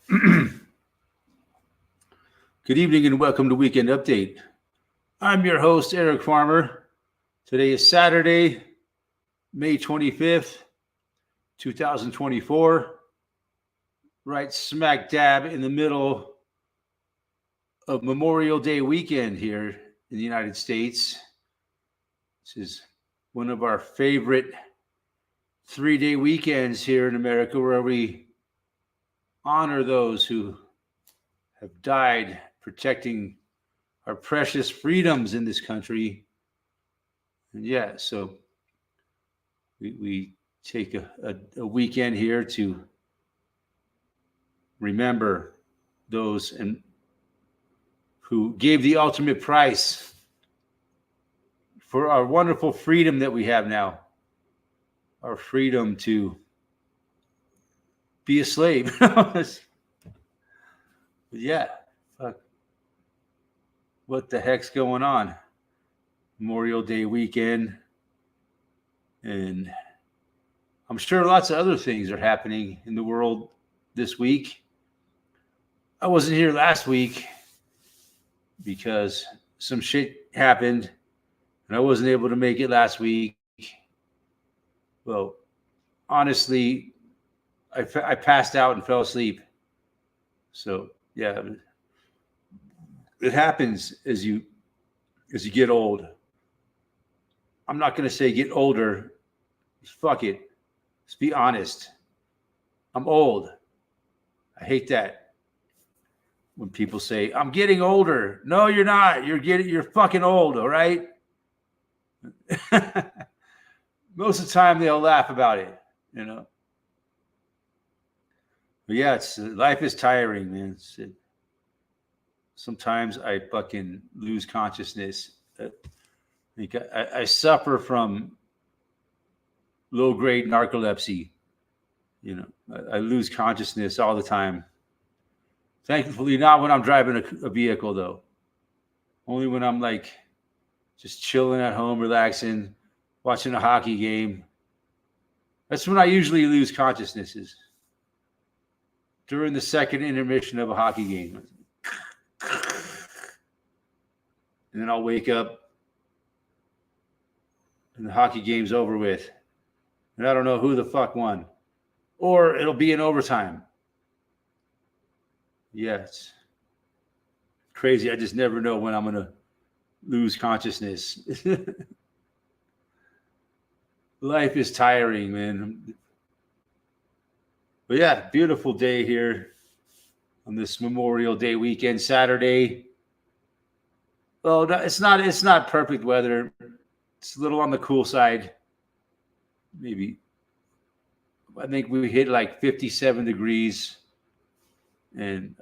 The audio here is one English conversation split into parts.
Good evening and welcome to Weekend Update. I'm your host, Eric Farmer. Today is Saturday, May 25th, 2024, right smack dab in the middle of Memorial Day weekend here in the United States. This is one of our favorite 3-day weekends here in America where we honor those who have died protecting our precious freedoms in this country. And yeah, so we take a weekend here to remember those and who gave the ultimate price for our wonderful freedom that we have now, our freedom to be a slave. Yeah, fuck. What the heck's going on? Memorial Day weekend. And I'm sure lots of other things are happening in the world this week. I wasn't here last week because some shit happened and I wasn't able to make it last week. Well, honestly, I passed out and fell asleep. So yeah, it happens as you get old. I'm not going to say get older. Fuck it. Let's be honest. I'm old. I hate that. When people say, I'm getting older. No, you're not. You're fucking old, all right? Most of the time they'll laugh about it, you know. But yeah, life is tiring, man. Sometimes I fucking lose consciousness. I suffer from low-grade narcolepsy. You know, I lose consciousness all the time. Thankfully, not when I'm driving a vehicle, though. Only when I'm like just chilling at home, relaxing, watching a hockey game. That's when I usually lose consciousness, is during the second intermission of a hockey game. And then I'll wake up and the hockey game's over with. And I don't know who the fuck won. Or it'll be in overtime. Yeah, it's crazy. I just never know when I'm going to lose consciousness. Life is tiring, man. But yeah, beautiful day here on this Memorial Day weekend, Saturday. Well, it's not perfect weather. It's a little on the cool side. Maybe. I think we hit like 57 degrees. And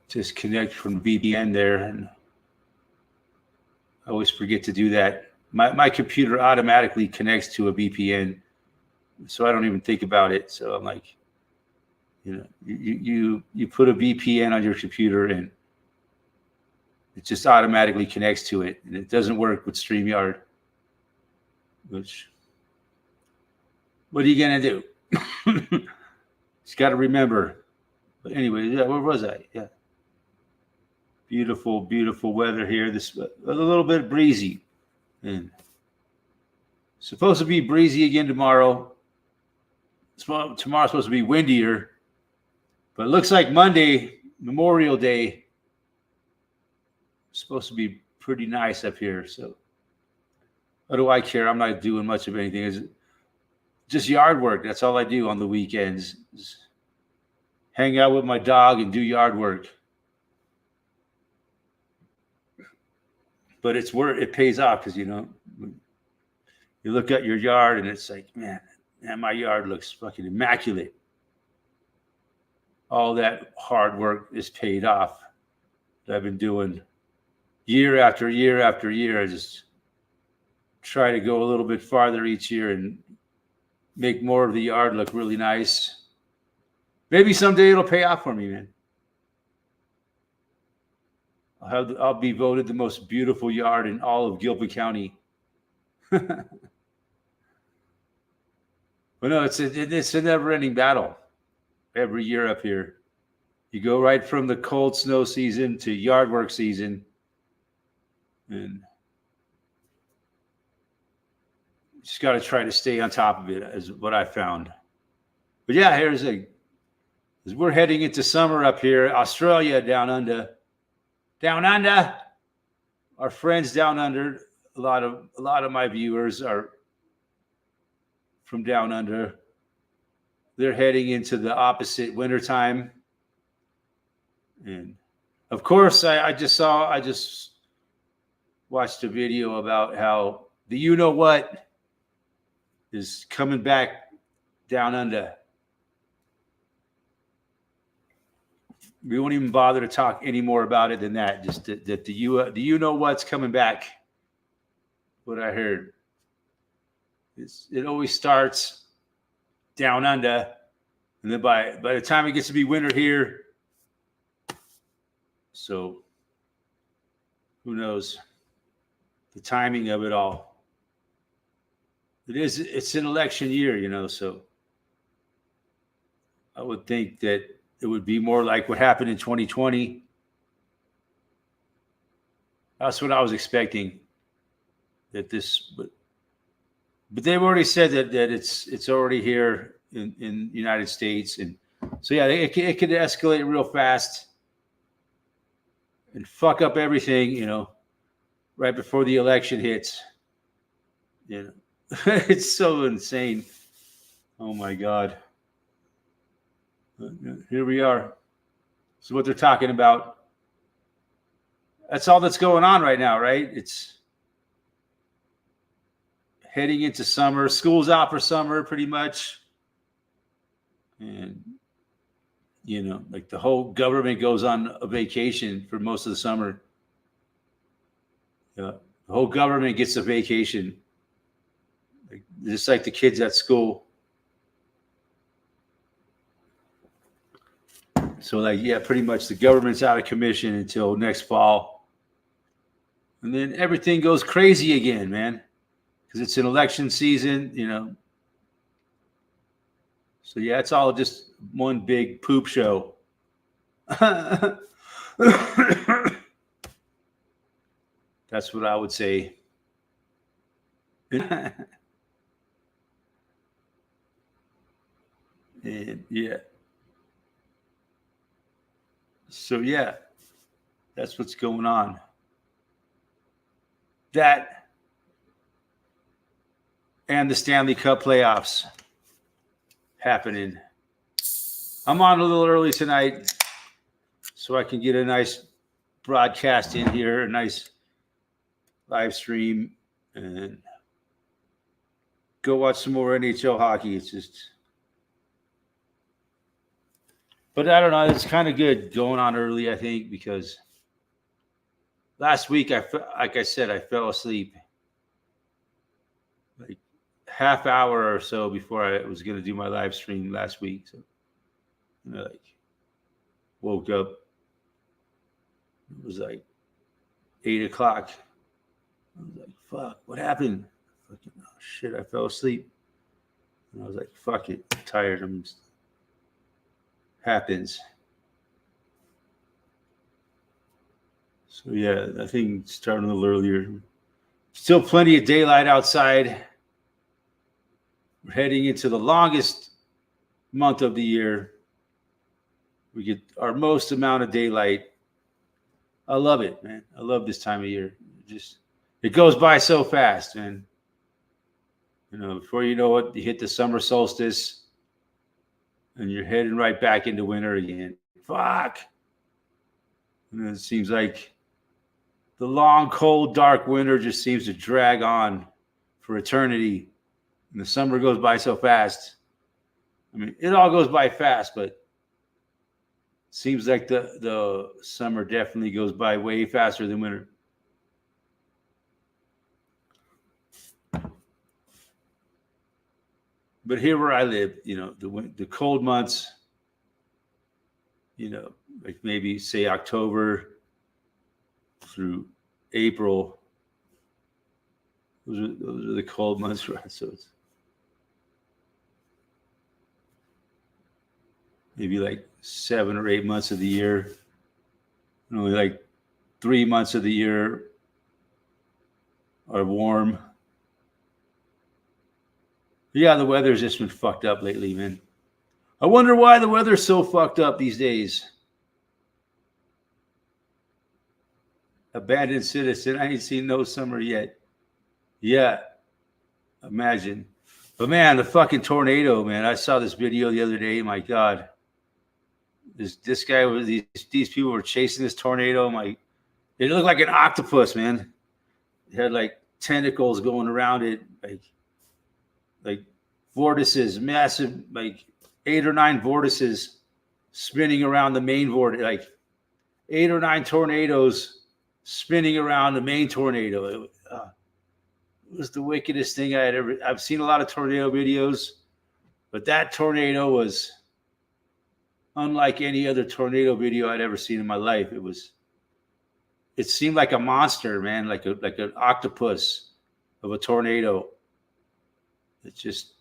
just connect from VPN there. And I always forget to do that. My computer automatically connects to a VPN, so I don't even think about it. So I'm like, you know, you put a VPN on your computer and it just automatically connects to it, and it doesn't work with StreamYard. Which, what are you gonna do? Just got to remember. But anyway, yeah, where was I? Yeah, beautiful, beautiful weather here. This a little bit breezy, and supposed to be breezy again tomorrow. Tomorrow's supposed to be windier, but it looks like Monday, Memorial Day, is supposed to be pretty nice up here. So what do I care? I'm not doing much of anything. It's just yard work. That's all I do on the weekends. Just hang out with my dog and do yard work. But it's worth it pays off because, you know, you look at your yard and it's like, man, my yard looks fucking immaculate. all that hard work is paid off that I've been doing year after year after year. I just try to go a little bit farther each year and make more of the yard look really nice. Maybe someday it'll pay off for me, man. I'll be voted the most beautiful yard in all of Gilpin County. But no, it's a never-ending battle every year up here. You go right from the cold snow season to yard work season, and you just got to try to stay on top of it, is what I found. But yeah, as we're heading into summer up here, Australia down under. Our friends down under. A lot of my viewers are from down under. They're heading into the opposite wintertime. And of course, I just watched a video about how the you know what is coming back down under. We won't even bother to talk any more about it than that. Just that the you know what's coming back. What I heard. It always starts down under, and then by the time it gets to be winter here, so who knows the timing of it all. It's an election year, so I would think that it would be more like what happened in 2020. That's what I was expecting. But they've already said that it's already here in the United States, and so yeah, it could escalate real fast and fuck up everything, right before the election hits. It's so insane. Oh my God. Here we are. So what they're talking about. That's all that's going on right now, right? It's heading into summer. School's out for summer pretty much. And, like the whole government goes on a vacation for most of the summer. The whole government gets a vacation. Just like the kids at school. So pretty much the government's out of commission until next fall. And then everything goes crazy again, man. Because it's an election season, So yeah, it's all just one big poop show. That's what I would say. And yeah. So yeah, that's what's going on. That and the Stanley Cup playoffs happening. I'm on a little early tonight so I can get a nice broadcast in here, a nice live stream, and go watch some more NHL hockey. It's just... But I don't know. It's kind of good going on early, I think, because last week, like I said, I fell asleep like half hour or so before I was going to do my live stream last week. So, woke up. It was like 8 o'clock. I was like, fuck, what happened? Fucking, oh, shit, I fell asleep. And I was like, fuck it. I'm tired. Happens. So yeah, I think starting a little earlier. Still plenty of daylight outside. We're heading into the longest month of the year. We get our most amount of daylight. I love it, man. I love this time of year. It goes by so fast, man. Before you know it, you hit the summer solstice. And you're heading right back into winter again. Fuck. And it seems like the long, cold, dark winter just seems to drag on for eternity. And the summer goes by so fast. I mean, it all goes by fast, but Seems like the summer definitely goes by way faster than winter. But here where I live, the cold months, like maybe say October through April, those are the cold months for us. So it's maybe like 7 or 8 months of the year, and only like 3 months of the year are warm. Yeah, the weather's just been fucked up lately, man. I wonder why the weather's so fucked up these days. Abandoned citizen. I ain't seen no summer yet. Yeah, imagine. But man, the fucking tornado, man. I saw this video the other day. My God, this guy was these people were chasing this tornado. It looked like an octopus, man. It had like tentacles going around it, like vortices, massive, like 8 or 9 vortices spinning around the main vortex, like 8 or 9 tornadoes spinning around the main tornado. It was the wickedest thing I've seen a lot of tornado videos, but that tornado was unlike any other tornado video I'd ever seen in my life. It seemed like a monster, man, like an octopus of a tornado. It's just,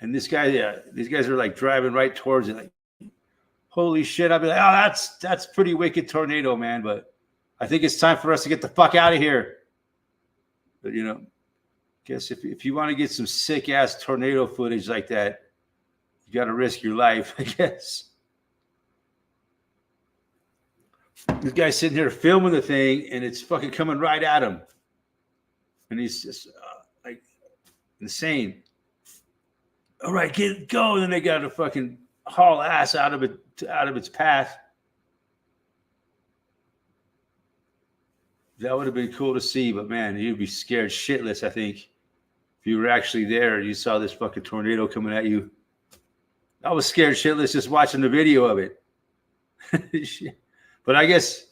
and these guys are like driving right towards it, like, holy shit! I'd be like, oh, that's pretty wicked tornado, man. But I think it's time for us to get the fuck out of here. But guess if you want to get some sick ass tornado footage like that, you got to risk your life, I guess. This guy's sitting here filming the thing, and it's fucking coming right at him, and he's just like insane. All right, go, and then they got to fucking haul ass out of its path. That would have been cool to see, but man, you'd be scared shitless, I think, if you were actually there and you saw this fucking tornado coming at you. I was scared shitless just watching the video of it. But I guess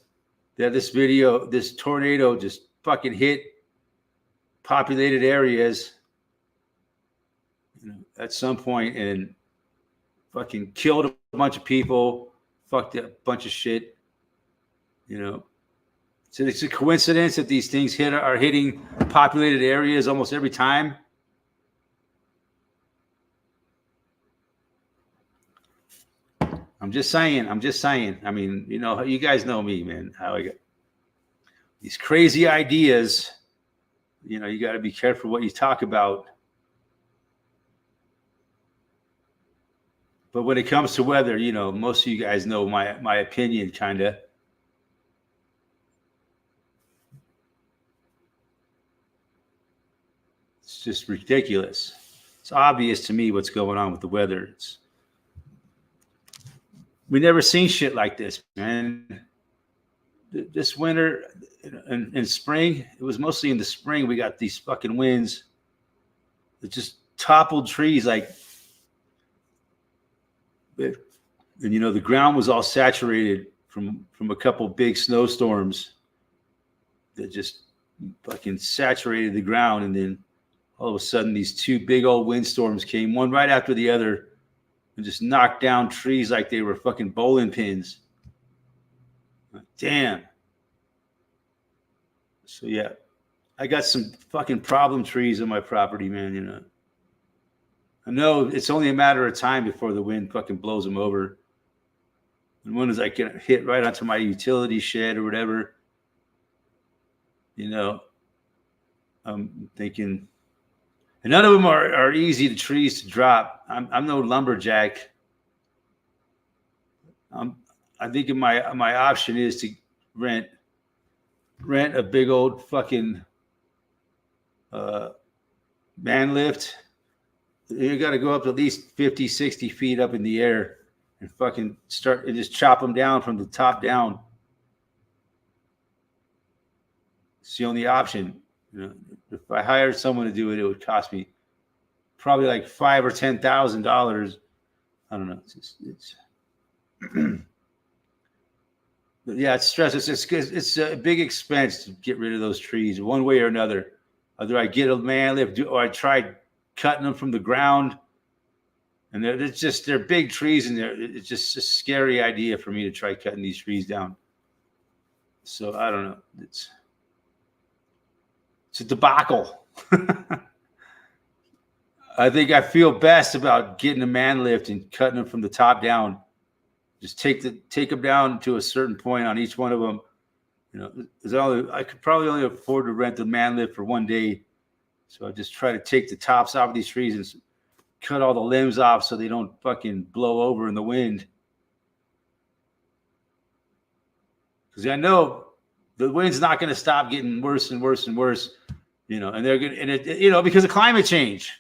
that this tornado just fucking hit populated areas, at some point and fucking killed a bunch of people, fucked a bunch of shit, So it's a coincidence that these things are hitting populated areas almost every time. I'm just saying. I mean, you guys know me, man. How I get these crazy ideas. You got to be careful what you talk about. But when it comes to weather, most of you guys know my opinion, kind of. It's just ridiculous. It's obvious to me what's going on with the weather. We never seen shit like this, man. This winter and spring, it was mostly in the spring, we got these fucking winds that just toppled trees like, and the ground was all saturated from a couple big snowstorms that just fucking saturated the ground. And then all of a sudden these 2 big old windstorms came, one right after the other, and just knocked down trees like they were fucking bowling pins. Damn. So yeah, I got some fucking problem trees on my property, man. I know it's only a matter of time before the wind fucking blows them over. And one is like getting hit right onto my utility shed or whatever. I'm thinking, and none of them are easy trees to drop. I'm no lumberjack. I think my option is to rent a big old fucking man lift. You got to go up at least 50, 60 feet up in the air and fucking start and just chop them down from the top down. It's the only option. If I hired someone to do it, it would cost me probably like $5,000 or $10,000. I don't know. Yeah, it's stress. It's a big expense to get rid of those trees one way or another. Either I get a man lift or I try cutting them from the ground. And they're big trees, and it's just a scary idea for me to try cutting these trees down. So I don't know. It's a debacle. I think I feel best about getting a man lift and cutting them from the top down. Just take them down to a certain point on each one of them. I could probably only afford to rent the man lift for one day, so I just try to take the tops off of these trees and cut all the limbs off so they don't fucking blow over in the wind. Because I know the wind's not going to stop getting worse and worse and worse, and they're going to, because of climate change.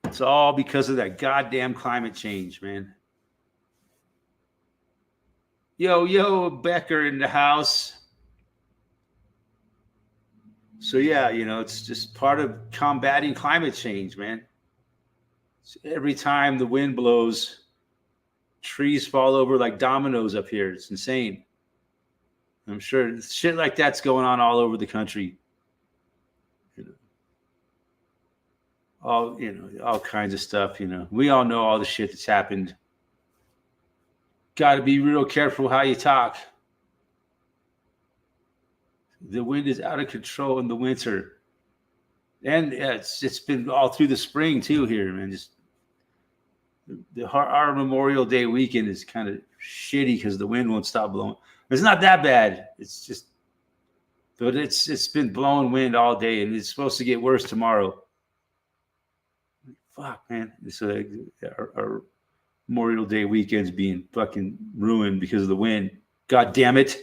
It's all because of that goddamn climate change, man. Yo, Becker in the house. So yeah, it's just part of combating climate change, man. So every time the wind blows, trees fall over like dominoes up here. It's insane. I'm sure shit like that's going on all over the country. All kinds of stuff. We all know all the shit that's happened. Got to be real careful how you talk. The wind is out of control in the winter, and it's been all through the spring too here, man. Just our Memorial Day weekend is kind of shitty because the wind won't stop blowing. It's not that bad. It's just, but it's been blowing wind all day, and it's supposed to get worse tomorrow. Fuck, man. So our Memorial Day weekend's being fucking ruined because of the wind. God damn it.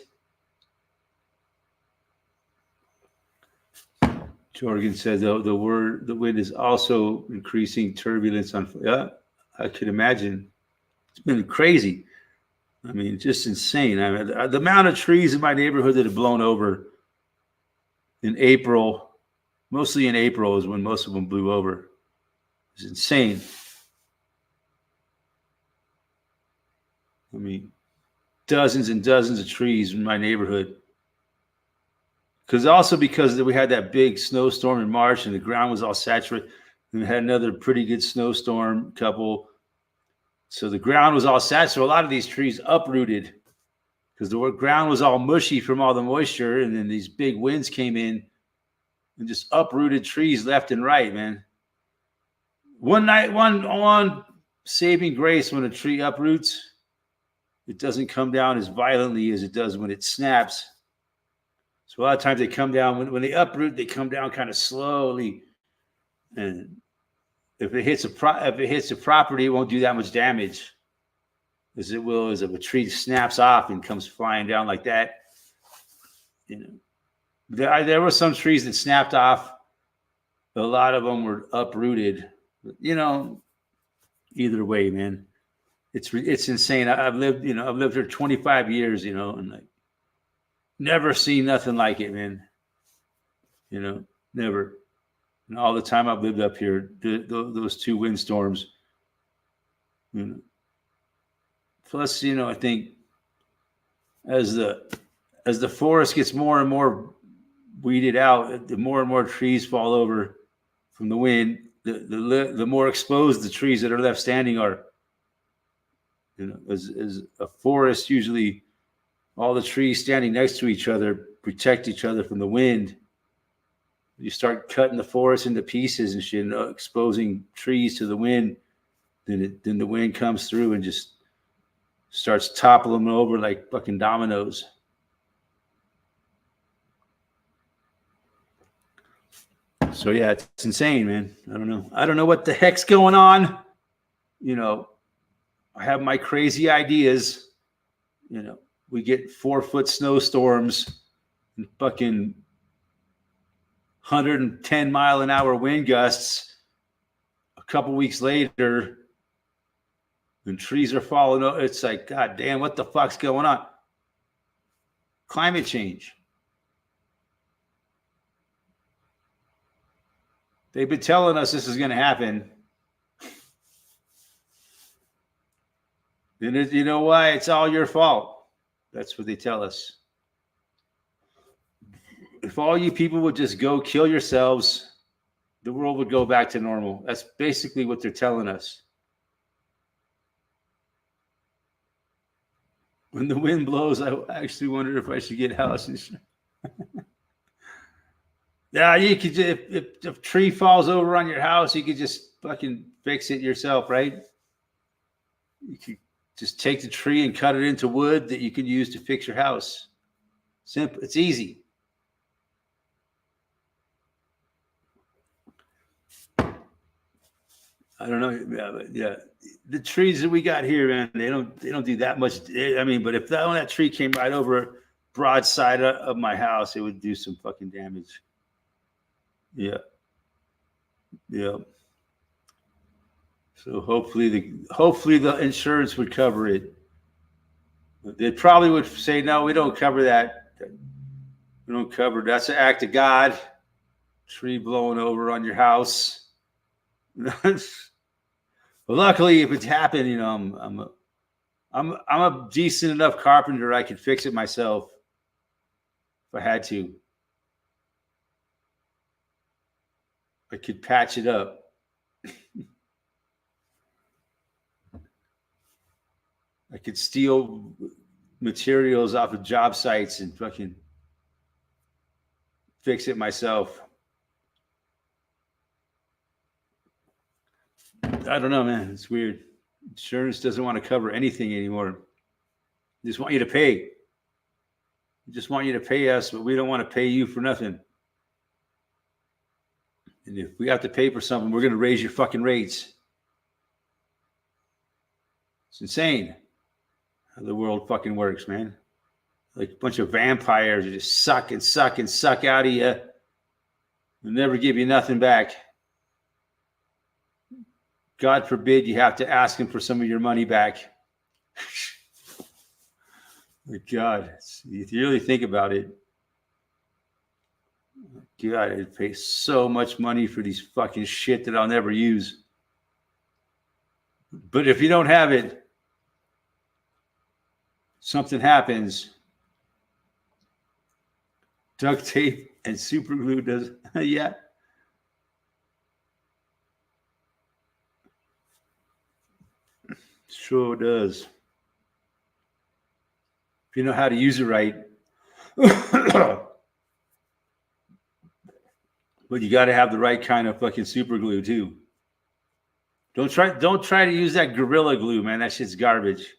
Jorgen said, though, the wind is also increasing turbulence on. Yeah, I could imagine. It's been crazy. I mean, just insane. I mean, the amount of trees in my neighborhood that have blown over in April, mostly in April, is when most of them blew over. It's insane. I mean, dozens and dozens of trees in my neighborhood. Because we had that big snowstorm in March and the ground was all saturated. And we had another pretty good snowstorm couple. So the ground was all saturated. So a lot of these trees uprooted because the ground was all mushy from all the moisture. And then these big winds came in and just uprooted trees left and right, man. One saving grace when a tree uproots, it doesn't come down as violently as it does when it snaps. So a lot of times they come down when they uproot, they come down kind of slowly, and if it hits a property, it won't do that much damage as it will as if a tree snaps off and comes flying down like that. There were some trees that snapped off. A lot of them were uprooted. Either way, man, it's insane. I've lived here 25 years, and like. Never seen nothing like it, man. Never. And all the time I've lived up here, those two windstorms. Plus, I think as the forest gets more and more weeded out, the more and more trees fall over from the wind. The more exposed the trees that are left standing are. As a forest usually. All the trees standing next to each other protect each other from the wind. You start cutting the forest into pieces and shit, exposing trees to the wind. Then the wind comes through and just starts toppling them over like fucking dominoes. So yeah, it's insane, man. I don't know what the heck's going on. I have my crazy ideas. We get 4-foot snowstorms and fucking 110 mile an hour wind gusts. A couple weeks later, and trees are falling over. It's like, God damn, what the fuck's going on? Climate change. They've been telling us this is going to happen. And you know why? It's all your fault. That's what they tell us. If all you people would just go kill yourselves, the world would go back to normal. That's basically what they're telling us. When the wind blows, I actually wonder if I should get house insurance. Yeah, you could. If a tree falls over on your house, you could just fucking fix it yourself, right? You could just take the tree and cut it into wood that you can use to fix your house. Simple. It's easy. I don't know. Yeah, the trees that we got here, man, they don't do that much. I mean, but if that tree came right over broadside of my house, it would do some fucking damage. Yeah. So hopefully the insurance would cover it. They probably would say, no, we don't cover that. We don't cover. That's an act of God. Tree blowing over on your house. But luckily, if it's happened, you know, I'm a decent enough carpenter. I could fix it myself if I had to. I could patch it up. I could steal materials off of job sites and fucking fix it myself. I don't know, man. It's weird. Insurance doesn't want to cover anything anymore. They just want you to pay. They just want you to pay us, but we don't want to pay you for nothing. And if we have to pay for something, we're going to raise your fucking rates. It's insane how the world fucking works, man. Like a bunch of vampires who just suck and suck and suck out of you and never give you nothing back. God forbid you have to ask him for some of your money back. My God, if you really think about it, God, I'd pay so much money for these fucking shit that I'll never use. But if you don't have it, something happens. Duct tape and super glue does, yeah. Sure does. If you know how to use it right. But you got to have the right kind of fucking super glue too. Don't try to use that Gorilla Glue, man. That shit's garbage.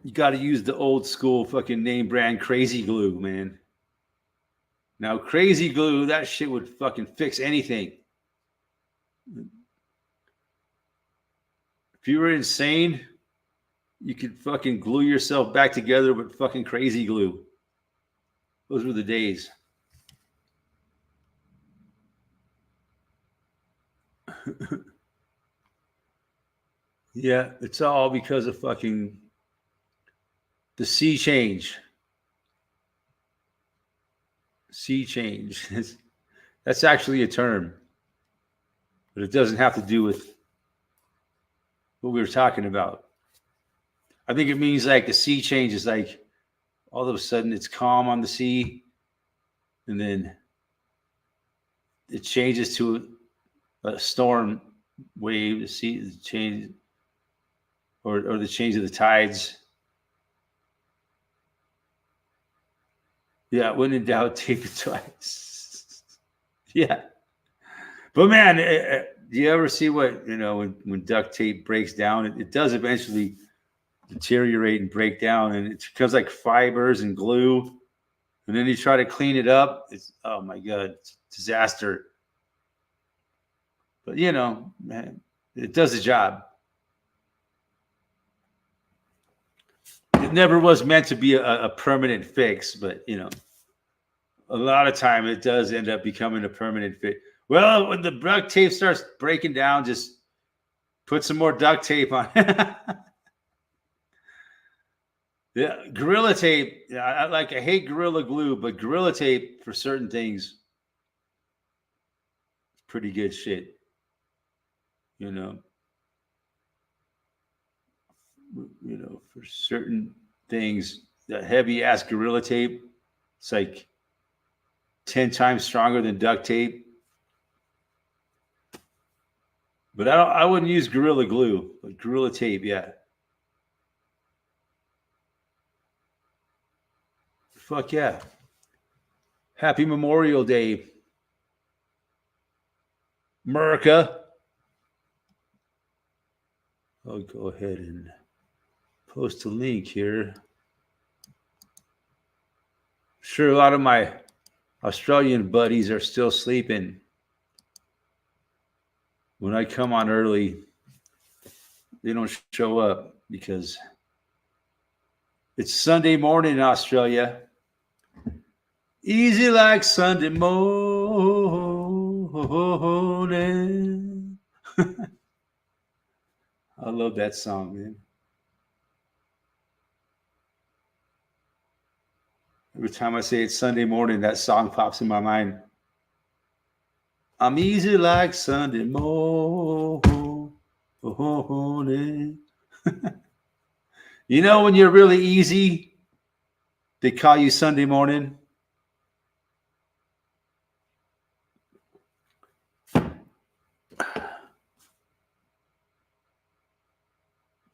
You got to use the old school fucking name brand Crazy Glue, man. Now, Crazy Glue, that shit would fucking fix anything. If you were insane, you could fucking glue yourself back together with fucking Crazy Glue. Those were the days. Yeah, it's all because of fucking the sea change. Sea change. That's actually a term, but it doesn't have to do with what we were talking about. I think it means like the sea change is like all of a sudden it's calm on the sea, and then it changes to a storm wave. The sea change, or the change of the tides. Yeah, when in doubt, tape it twice. Yeah, but man, do you ever see what when duct tape breaks down? It does eventually deteriorate and break down, and it becomes like fibers and glue. And then you try to clean it up. It's, oh my God, it's a disaster. But man, it does the job. It never was meant to be a permanent fix, but a lot of time it does end up becoming a permanent fix. Well, when the duct tape starts breaking down, just put some more duct tape on. Yeah, Gorilla Tape. I hate Gorilla Glue, but Gorilla Tape for certain things pretty good shit. For certain things, that heavy ass Gorilla tape, it's like 10 times stronger than duct tape. But I wouldn't use Gorilla Glue, but Gorilla Tape, yeah. Fuck yeah. Happy Memorial Day, America. I'll go ahead and post a link here. Sure, a lot of my Australian buddies are still sleeping. When I come on early, they don't show up because it's Sunday morning in Australia. Easy like Sunday morning. I love that song, man. Every time I say it's Sunday morning, that song pops in my mind. I'm easy like Sunday morning. When you're really easy, they call you Sunday morning.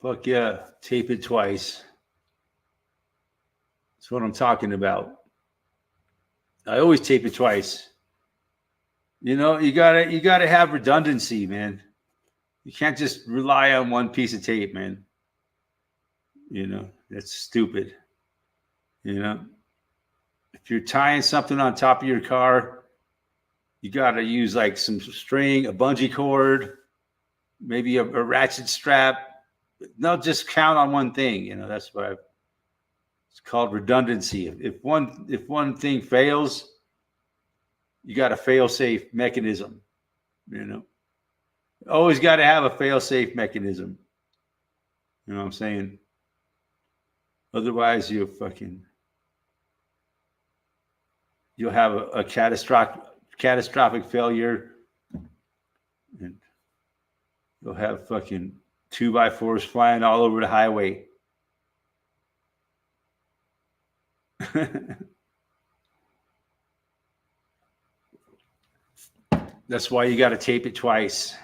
Fuck yeah, tape it twice. That's what I'm talking about. I always tape it twice. You gotta have redundancy, man. You can't just rely on one piece of tape, man. That's stupid. If you're tying something on top of your car, you gotta use like some string, a bungee cord, maybe a ratchet strap. Don't just count on one thing. That's what it's called redundancy. If one thing fails, you got a fail-safe mechanism. Always got to have a fail-safe mechanism. You know what I'm saying? Otherwise, you'll have a catastrophic failure, and you'll have fucking 2x4s flying all over the highway. That's why you got to tape it twice.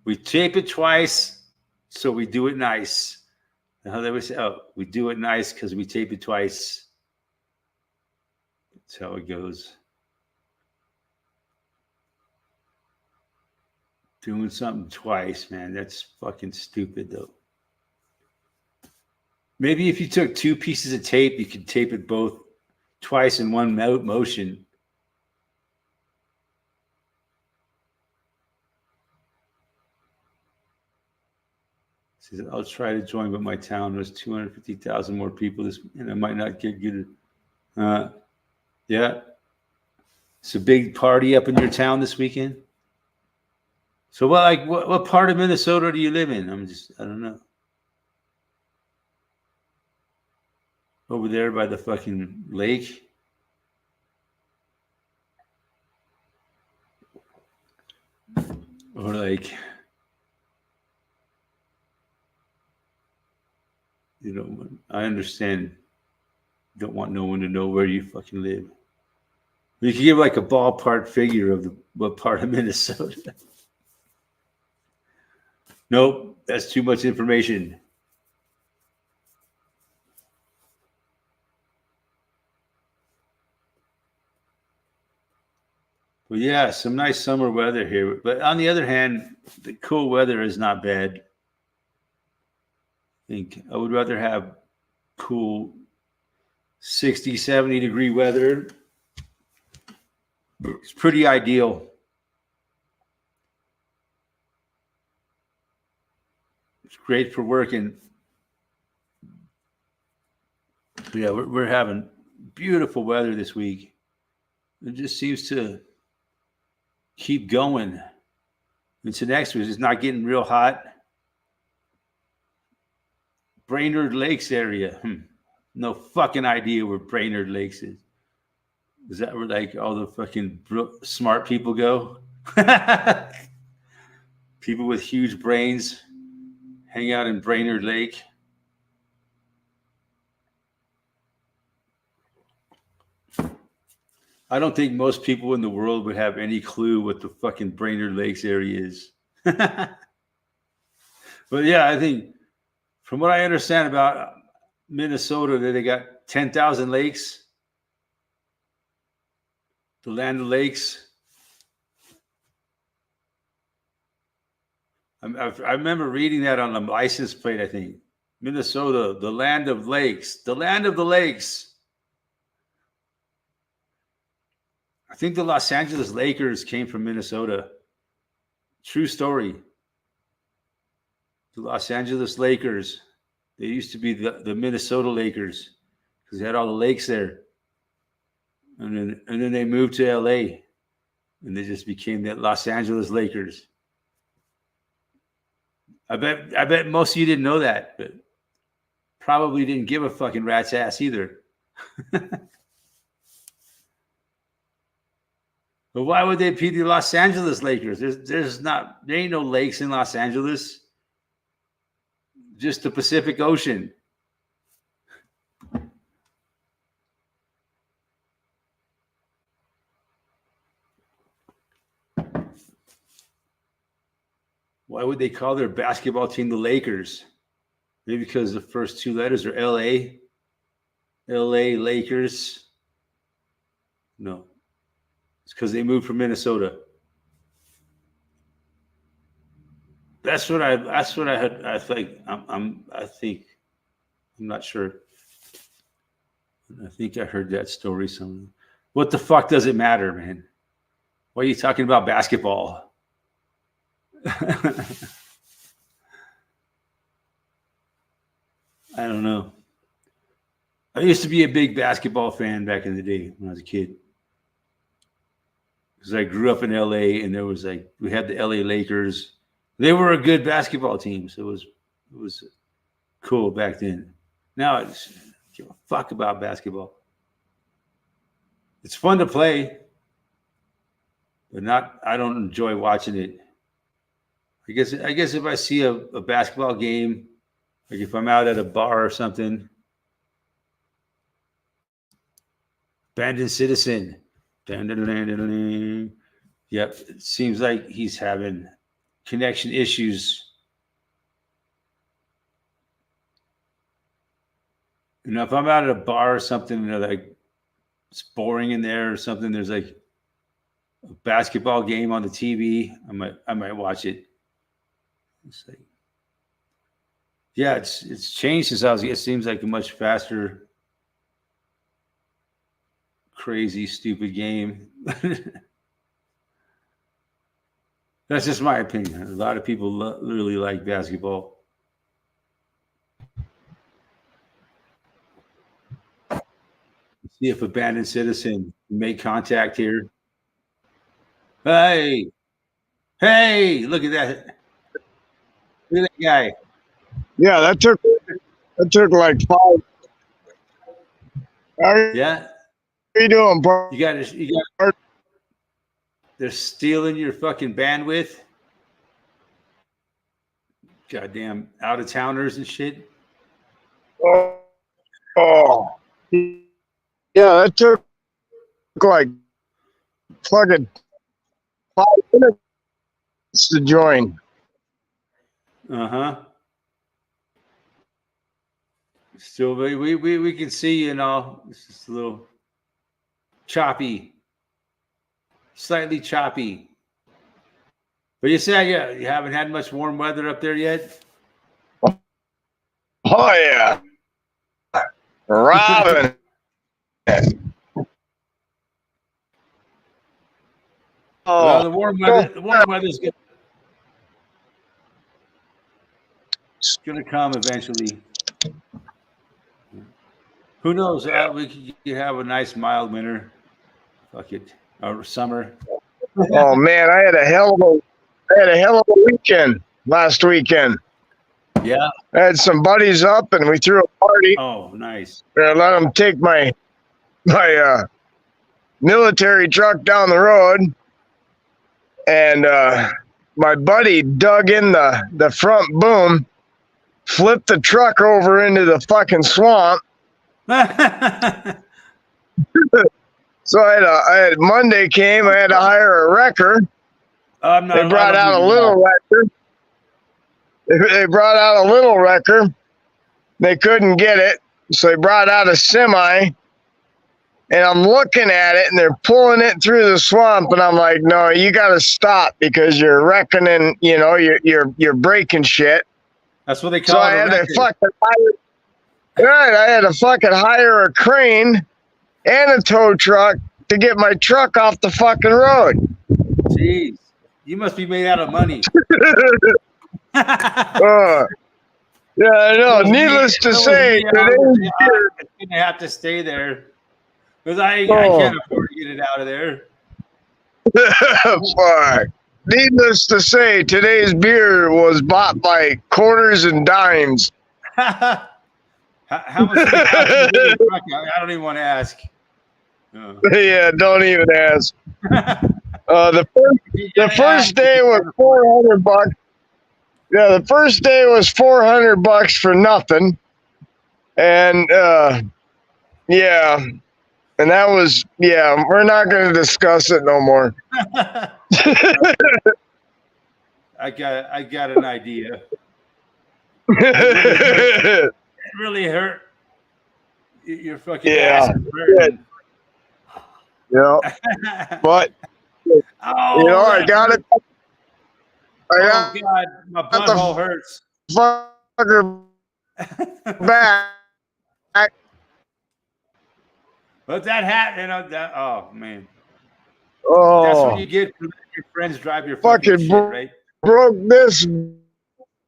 We tape it twice, so we do it nice. How they would say, we do it nice because we tape it twice. That's how it goes. Doing something twice, man. That's fucking stupid, though. Maybe if you took two pieces of tape, you could tape it both twice in one motion. Says, I'll try to join, but my town was 250,000 more people and I might not get good. Yeah. It's a big party up in your town this weekend. So what part of Minnesota do you live in? I don't know. Over there by the fucking lake. Or I understand you don't want no one to know where you fucking live. You can give like a ballpark figure of what part of Minnesota. Nope, that's too much information. But yeah, some nice summer weather here. But on the other hand, the cool weather is not bad. I think I would rather have cool 60, 70 degree weather. It's pretty ideal. It's great for working. Yeah, we're having beautiful weather this week. It just seems to keep going. Into next week, it's not getting real hot. Brainerd Lakes area. No fucking idea where Brainerd Lakes is. Is that where like all the fucking smart people go? People with huge brains hang out in Brainerd Lake. I don't think most people in the world would have any clue what the fucking Brainerd Lakes area is. But yeah, I think from what I understand about Minnesota, that they got 10,000 lakes, the land of lakes. I remember reading that on the license plate, I think. Minnesota, the land of lakes, the land of the lakes. I think the Los Angeles Lakers came from Minnesota. True story. The Los Angeles Lakers, they used to be the Minnesota Lakers because they had all the lakes there. And then they moved to LA and they just became the Los Angeles Lakers. I bet most of you didn't know that, but probably didn't give a fucking rat's ass either. But why would they be the Los Angeles Lakers? There ain't no lakes in Los Angeles. Just the Pacific Ocean. Why would they call their basketball team the Lakers? Maybe because the first two letters are LA. LA Lakers. No. It's because they moved from Minnesota. That's what I had. I think I'm not sure. I think I heard that story somewhere. What the fuck does it matter, man? Why are you talking about basketball? I don't know. I used to be a big basketball fan back in the day when I was a kid. Because I grew up in LA and there was we had the LA Lakers. They were a good basketball team. So it was cool back then. Now I just give a fuck about basketball. It's fun to play, but I don't enjoy watching it. I guess if I see a basketball game, like if I'm out at a bar or something, Abandoned Citizen. Yep, it seems like he's having connection issues. You know, if I'm out at a bar or something, you know, like it's boring in there or something, there's like a basketball game on the TV, I might watch it. It's like, yeah, it's changed since it seems like a much faster, crazy, stupid game. That's just my opinion. A lot of people really like basketball. See if Abandoned Citizen make contact here. Hey, look at that. Look at that guy. Yeah, that took like 5. Yeah. How you doing, bro? You got. They're stealing your fucking bandwidth. Goddamn out of towners and shit. Oh. Yeah, that took like fucking 5 minutes to join. Still, we can see, you know, it's just a little choppy, slightly choppy. But you say, yeah, you haven't had much warm weather up there yet? Oh yeah, Robin. Well, the warm weather's good. It's gonna come eventually. Who knows? We could have a nice mild winter. Fuck it, or summer. Oh man, I had a hell of a weekend last weekend. Yeah. I had some buddies up and we threw a party. Oh, nice. I let them take my military truck down the road, and my buddy dug in the front boom, flipped the truck over into the fucking swamp. So I had Monday came, I had to hire a wrecker. They brought out a little wrecker. They brought out a little wrecker. They couldn't get it, so they brought out a semi. And I'm looking at it, and they're pulling it through the swamp, and I'm like, "No, you got to stop because you're wrecking, and you know you're breaking shit." That's what they call So it. I had to fucking I had to fucking hire a crane and a tow truck to get my truck off the fucking road. Jeez, you must be made out of money. Yeah, I know. Needless to say, today's gonna have to stay there because I can't afford to get it out of there. Fuck. Needless to say, today's beer was bought by quarters and dimes. How much? I don't even want to ask. Yeah, don't even ask. The first day was $400. Yeah, the first day was $400 for nothing, and yeah, and that was we're not going to discuss it no more. I got an idea. It really hurt. Your fucking ass is hurting. Yeah, but I got it. Oh God, my butthole hurts. Fucker back. But that hat, that. Oh man. Oh, that's what you get for letting your friends drive your fucking shit, right? Broke this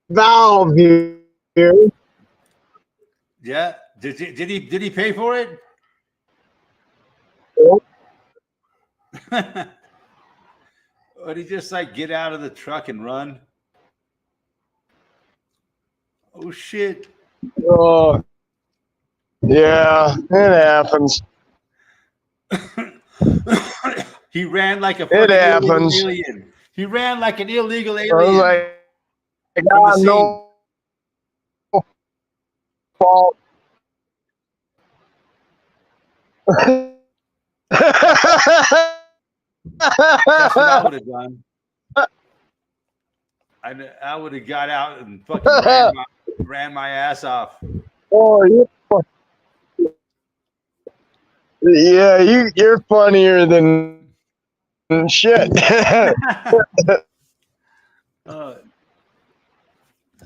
valve here. Yeah. Did he pay for it? Nope. Or did he just like get out of the truck and run? Oh shit. Oh, yeah, it happens. He ran like a it happens. Alien. He ran like an illegal alien. I was like, I got no fault. That's what I would have done. I would have got out and fucking ran my ass off. Oh, you're funnier than shit. Is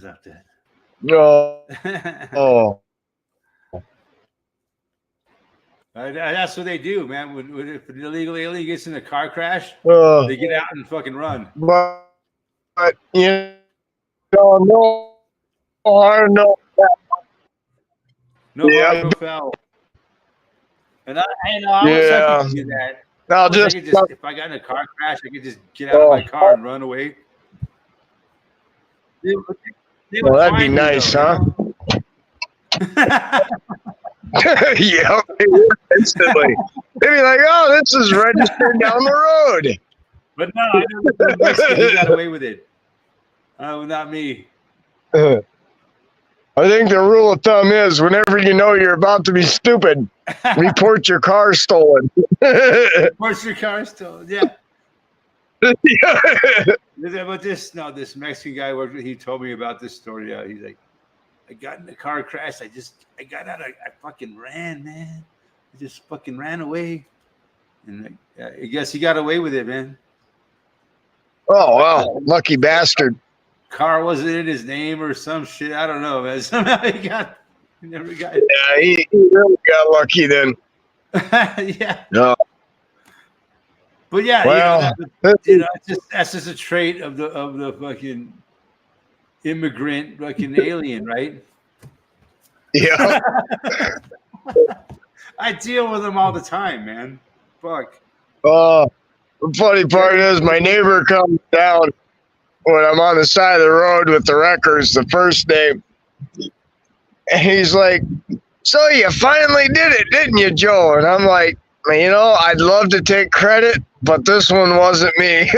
that that? No. Oh. That's what they do, man. If an illegal alien gets in a car crash, they get out and fucking run. But you don't know harm, no foul. No harm, no foul. And I wish I could do that. If I got in a car crash, I could just get out of my car and run away. Well, that'd be nice, huh? Yeah, instantly. They'd be like, "Oh, this is registered down the road." But no, I know he got away with it. Not me. I think the rule of thumb is whenever you know you're about to be stupid, report your car stolen. Report your car stolen, yeah. But this Mexican guy worked with, he told me about this story. He's like, I got in a car crash. I got out. I fucking ran, man. I just fucking ran away. And I guess he got away with it, man. Oh, wow. Lucky bastard. Car wasn't in his name or some shit. I don't know, man. Somehow he never got it. Yeah, he really got lucky then. Yeah. No. But yeah, well, that's just a trait of the fucking immigrant fucking alien, right? Yeah. I deal with them all the time, man. Fuck. The funny part is my neighbor comes down when I'm on the side of the road with the wreckers the first day. And he's like, "So you finally did it, didn't you, Joe?" And I'm like, you know, I'd love to take credit, but this one wasn't me.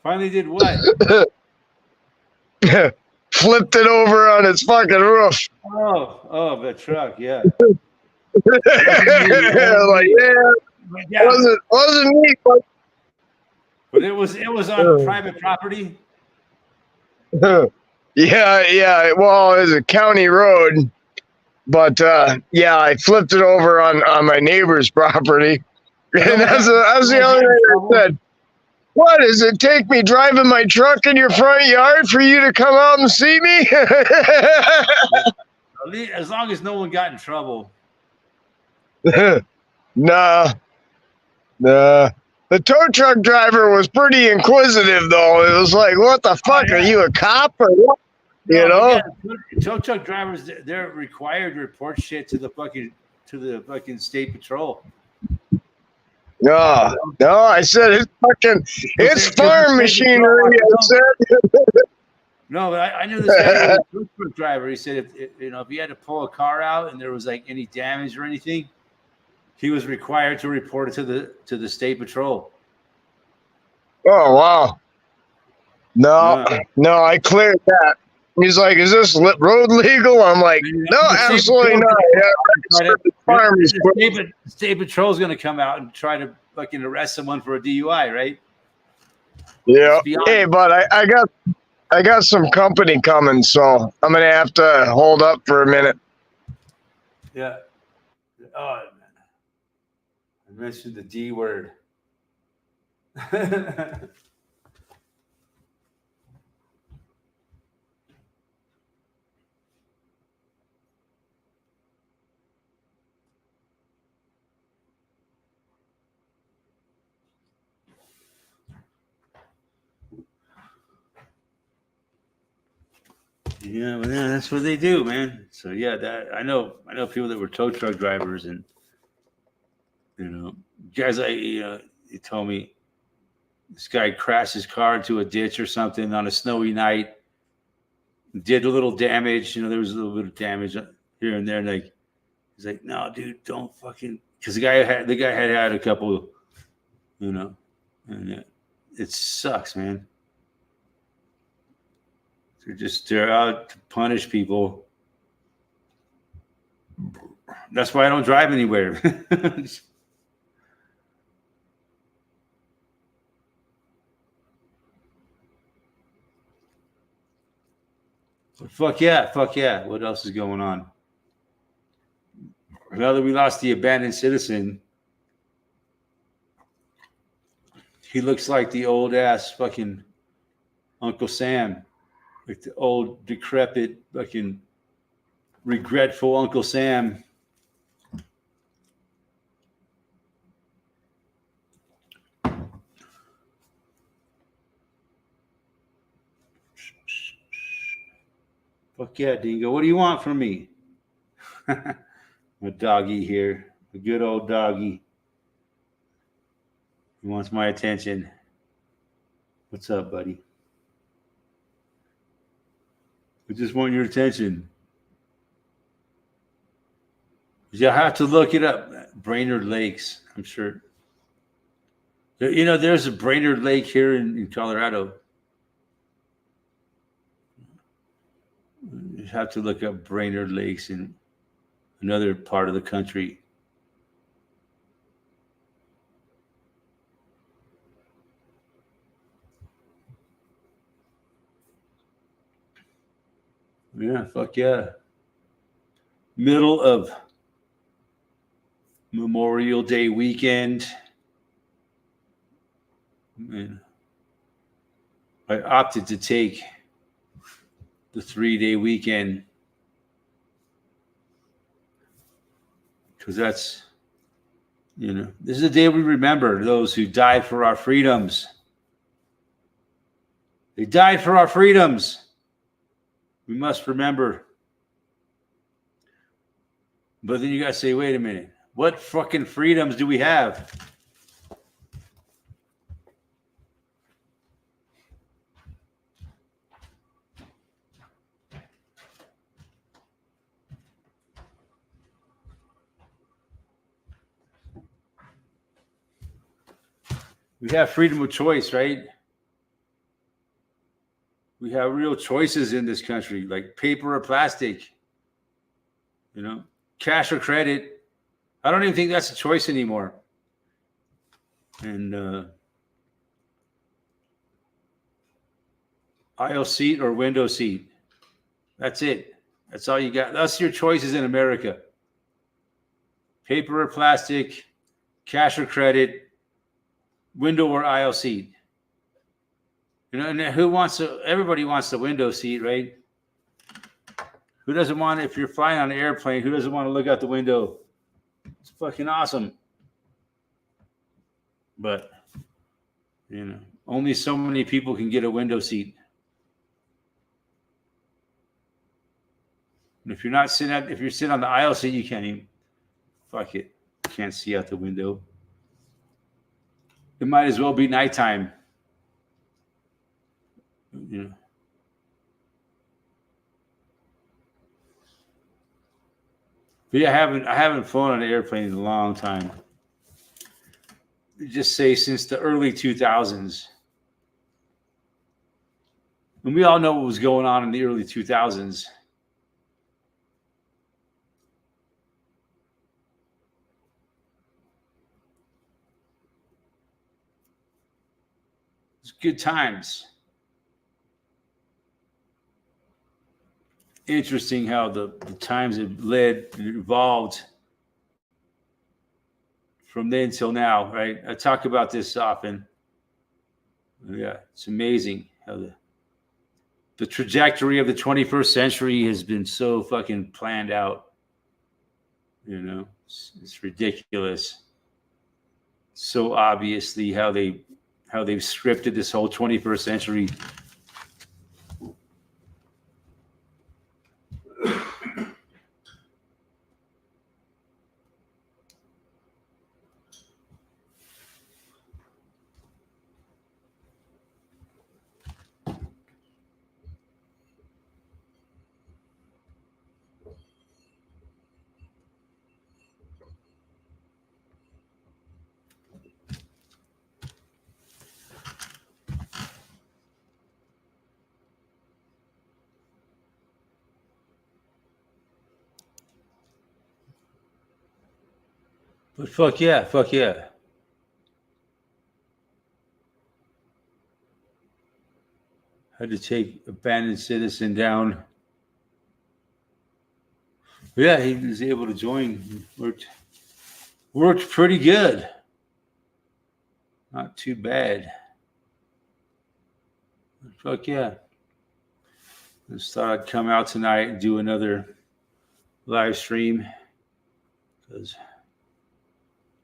Finally did what? Flipped it over on its fucking roof. Oh, the truck, yeah. Like, yeah, wasn't me. But it was on private property. Yeah. Well, it was a county road, but yeah, I flipped it over on my neighbor's property, and that's the only thing I said. What does it take me driving my truck in your front yard for you to come out and see me? As long as no one got in trouble. Nah. The tow truck driver was pretty inquisitive, though. It was like, what the fuck? Are you a cop or what? You know? Tow truck drivers, they're required to report shit to the fucking state patrol. No, I said it's farm machinery. I said. No, but I knew this guy was a truck driver. He said if he had to pull a car out and there was like any damage or anything, he was required to report it to the state patrol. Oh wow! No, I cleared that. He's like, "Is this road legal?" I'm like, "No, absolutely not." The state patrol is going to come out and try to fucking arrest someone for a DUI, right? Yeah. Hey, but I got some company coming, so I'm gonna have to hold up for a minute. Yeah. Oh man, I mentioned the D word. Yeah, well, yeah, that's what they do, man. So yeah, that I know people that were tow truck drivers, and guys, he told me this guy crashed his car into a ditch or something on a snowy night, did a little damage. There was a little bit of damage here and there. And he's like, no, dude, don't fucking, because the guy had a couple, and it sucks, man. They're out to punish people. That's why I don't drive anywhere. Fuck yeah. What else is going on? Now that we lost the abandoned citizen, he looks like the old ass fucking Uncle Sam. Like the old, decrepit, fucking regretful Uncle Sam. Fuck yeah, Dingo. What do you want from me? My doggy here. A good old doggy. He wants my attention. What's up, buddy? I just want your attention. You have to look it up. Brainerd Lakes, I'm sure. There's a Brainerd Lake here in Colorado. You have to look up Brainerd Lakes in another part of the country. Yeah, fuck yeah. Middle of Memorial Day weekend. Man, I opted to take the 3-day weekend because that's, this is a day we remember those who died for our freedoms. They died for our freedoms. We must remember. But then you got to say, wait a minute. What fucking freedoms do we have? We have freedom of choice, right? We have real choices in this country, like paper or plastic, cash or credit. I don't even think that's a choice anymore. And aisle seat or window seat. That's it. That's all you got. That's your choices in America. Paper or plastic, cash or credit, window or aisle seat. And everybody wants the window seat, right? Who doesn't want, if you're flying on an airplane, who doesn't want to look out the window? It's fucking awesome. But, only so many people can get a window seat. And if you're sitting on the aisle seat, you can't even, fuck it. You can't see out the window. It might as well be nighttime. But yeah, I haven't flown on an airplane in a long time. Just say since the early 2000s. And we all know what was going on in the early 2000s. It's good times. Interesting how the times have led and evolved from then till now, right? I talk about this often. Yeah, it's amazing how the trajectory of the 21st century has been so fucking planned out. It's ridiculous. So obviously how they've scripted this whole 21st century. But fuck yeah. Had to take abandoned citizen down. But yeah, he was able to join. Worked pretty good. Not too bad. But fuck yeah. Just thought I'd come out tonight and do another live stream because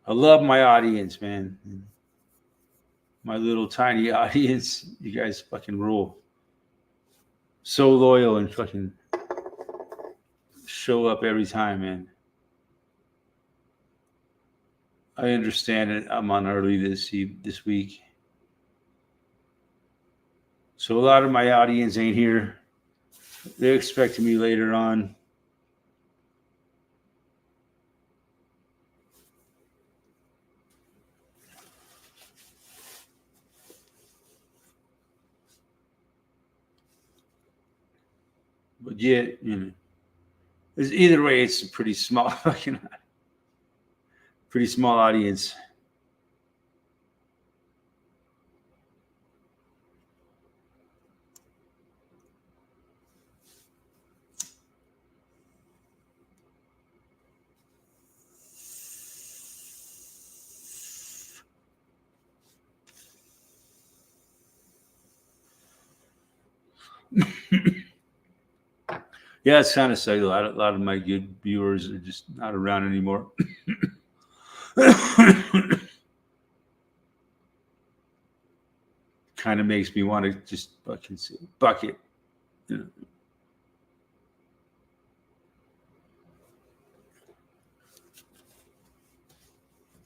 I love my audience, man. My little tiny audience. You guys fucking rule. So loyal and fucking show up every time, man. I understand it. I'm on early this week. So a lot of my audience ain't here. They're expecting me later on. But yeah, either way, it's a pretty small audience. Yeah, it's kind of sad. A lot of my good viewers are just not around anymore. Kind of makes me want to just fucking say, bucket.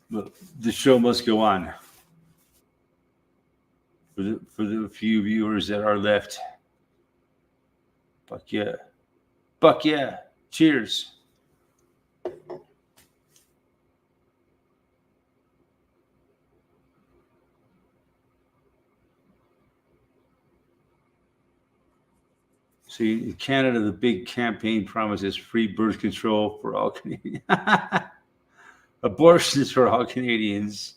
But the show must go on. For the few viewers that are left. Fuck yeah. Fuck yeah. Cheers. See, in Canada, the big campaign promises free birth control for all Canadians. Abortions for all Canadians.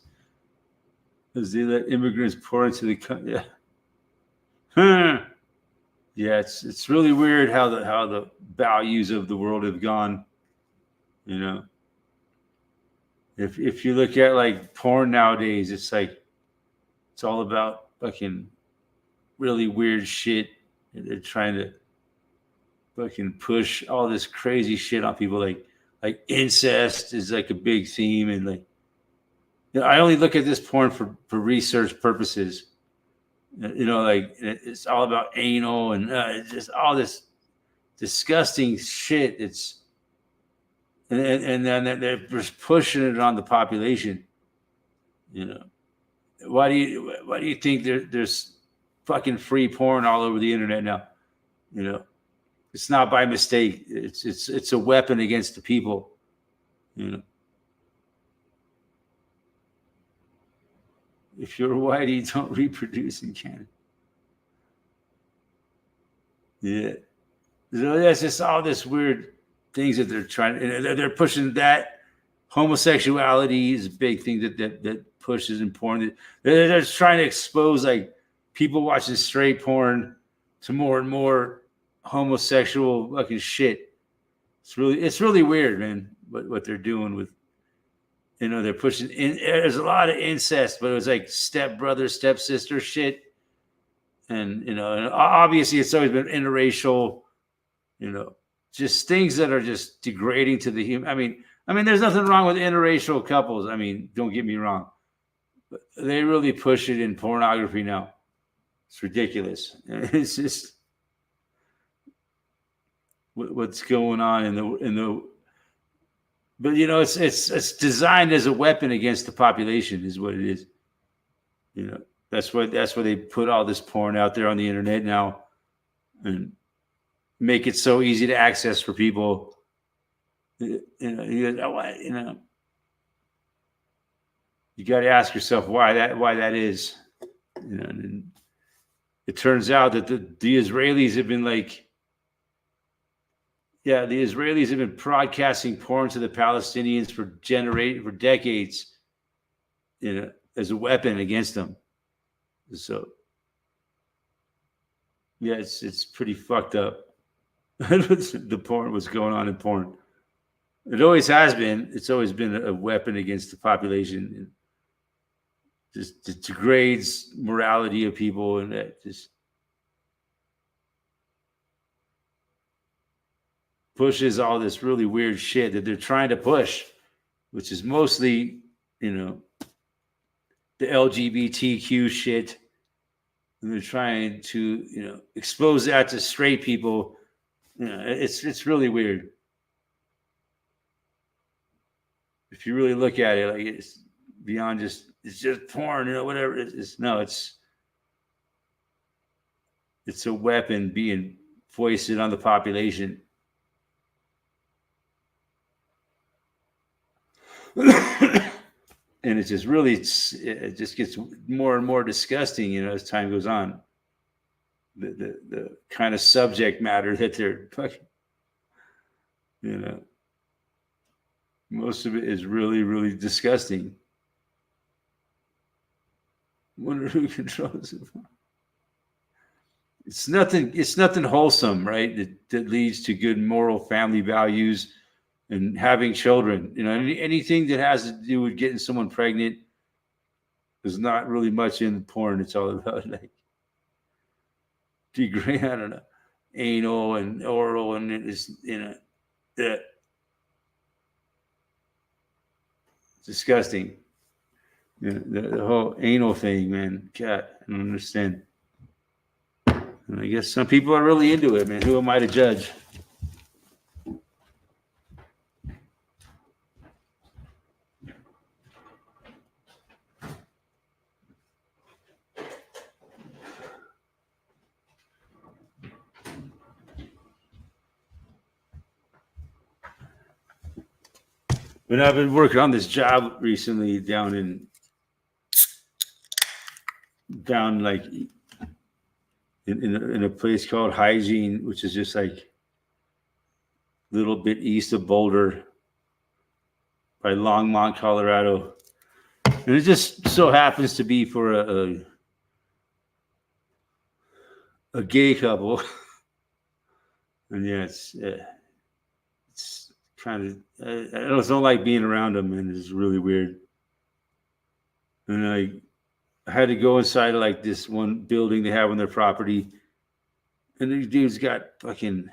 As they let immigrants pour into the country. Yeah. Yeah, it's really weird how the values of the world have gone. You know, if you look at like porn nowadays, it's like it's all about fucking really weird shit. They're trying to fucking push all this crazy shit on people, like incest is like a big theme, and like, you know, I only look at this porn for research purposes. You know, like it's all about anal and it's just all this disgusting shit. It's and then they're just pushing it on the population. You know, why do you think there's fucking free porn all over the internet now? You know, it's not by mistake. It's a weapon against the people. You know, if you're white, you don't reproduce in Canada. Yeah, so that's just all this weird things that they're trying. They're pushing that homosexuality is a big thing that pushes in porn. They're trying to expose like people watching straight porn to more and more homosexual fucking shit. It's really weird, man. What they're doing with, you know, they're pushing in. There's a lot of incest, but it was like stepbrother, stepsister shit, and you know, and obviously it's always been interracial. You know, just things that are just degrading to the human. I mean, there's nothing wrong with interracial couples. I mean, don't get me wrong, but they really push it in pornography now. It's ridiculous. It's just what's going on in the. But you know, it's designed as a weapon against the population, is what it is. You know, that's why they put all this porn out there on the internet now, and make it so easy to access for people. You know, you got to ask yourself why that is. You know, and it turns out that the Israelis have been like. Yeah, the Israelis have been broadcasting porn to the Palestinians for decades, you know, as a weapon against them. So, yeah, it's pretty fucked up. The porn, what's going on in porn. It always has been. It's always been a weapon against the population. It degrades morality of people, and that just pushes all this really weird shit that they're trying to push, which is mostly, you know, the LGBTQ shit. And they're trying to, you know, expose that to straight people. You know, it's really weird. If you really look at it, like it's beyond it's just porn, you know, whatever it is. No, it's a weapon being foisted on the population. And it just gets more and more disgusting, you know, as time goes on. The kind of subject matter that they're fucking, you know, most of it is really, really disgusting. Wonder who controls it. It's nothing wholesome, right? That leads to good moral family values and having children. You know, anything that has to do with getting someone pregnant is not really much in porn. It's all about like degrade, I don't know, anal and oral, and it's, you know, disgusting. You know, the whole anal thing, man. God, I don't understand. And I guess some people are really into it, man. Who am I to judge? But I've been working on this job recently down like in a place called Hygiene, which is just like a little bit east of Boulder by Longmont, Colorado. And it just so happens to be for a gay couple. And yeah, it's kind of, I don't like being around them, and it's really weird. And I had to go inside of like this one building they have on their property, and these dudes got fucking,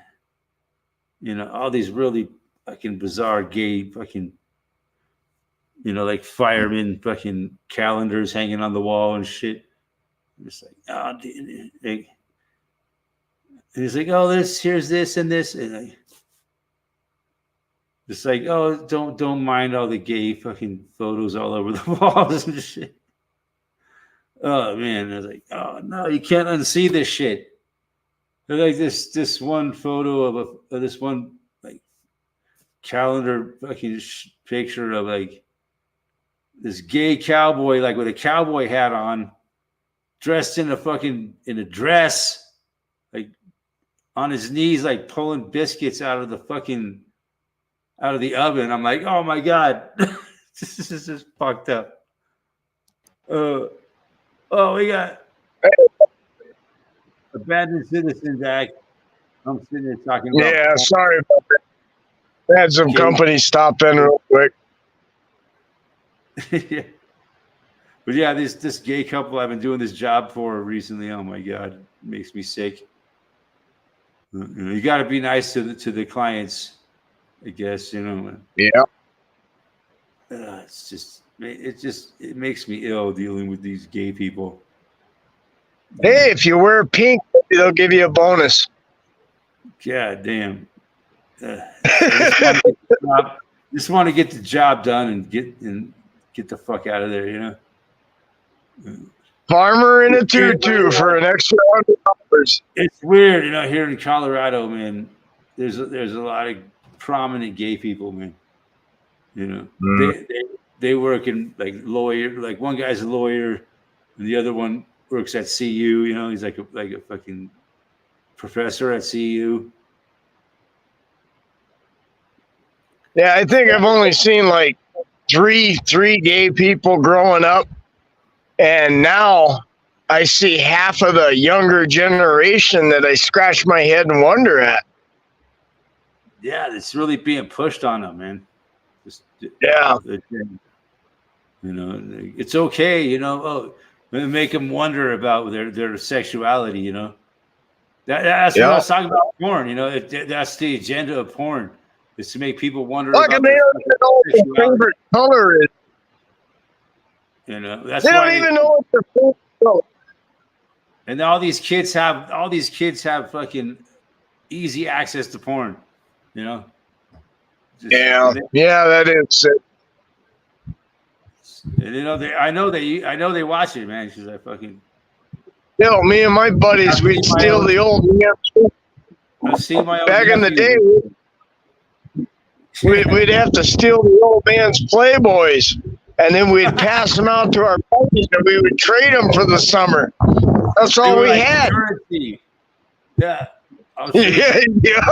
all these really fucking bizarre gay fucking, like firemen fucking calendars hanging on the wall and shit. It's like, oh, dude. And he's like, oh, here's this and this, and it's like, oh, don't mind all the gay fucking photos all over the walls and shit. Oh man, I was like, oh no, you can't unsee this shit. There's like this one photo of this one like calendar fucking picture of like this gay cowboy like with a cowboy hat on, dressed in a dress, like on his knees, like pulling biscuits out of the oven. I'm like, oh my God, this is just fucked up. We got Abandoned Citizens Act. I'm sitting there talking about. Yeah, sorry about that. I had some company stop in real quick. Yeah. But yeah, this gay couple I've been doing this job for recently. Oh my God, it makes me sick. You got to be nice to the clients, I guess. Yeah. It makes me ill dealing with these gay people. Hey, if you wear pink, they'll give you a bonus. God damn. Just want to get the job done and get the fuck out of there, Farmer in a tutu for an extra $100. It's weird, here in Colorado, man. There's a lot of prominent gay people, man. They work in like lawyer. Like one guy's a lawyer, and the other one works at CU. He's like a fucking professor at CU. Yeah, I think I've only seen like three gay people growing up, and now I see half of the younger generation that I scratch my head and wonder at. Yeah, it's really being pushed on them, man. Yeah. It's okay, make them wonder about their sexuality, That's what I was talking about porn, that's the agenda of porn, is to make people wonder about they don't even know what their favorite color is. That's they don't even know what their favorite color is. And all these kids have fucking easy access to porn, Yeah, that is it. And I know they watch it, man. She's like fucking. Me and my buddies, we'd steal the old man. Back in the day, we'd have to steal the old man's Playboys, and then we'd pass them out to our buddies, and we would trade them for the summer. That's all we had. Currency. Yeah. Yeah.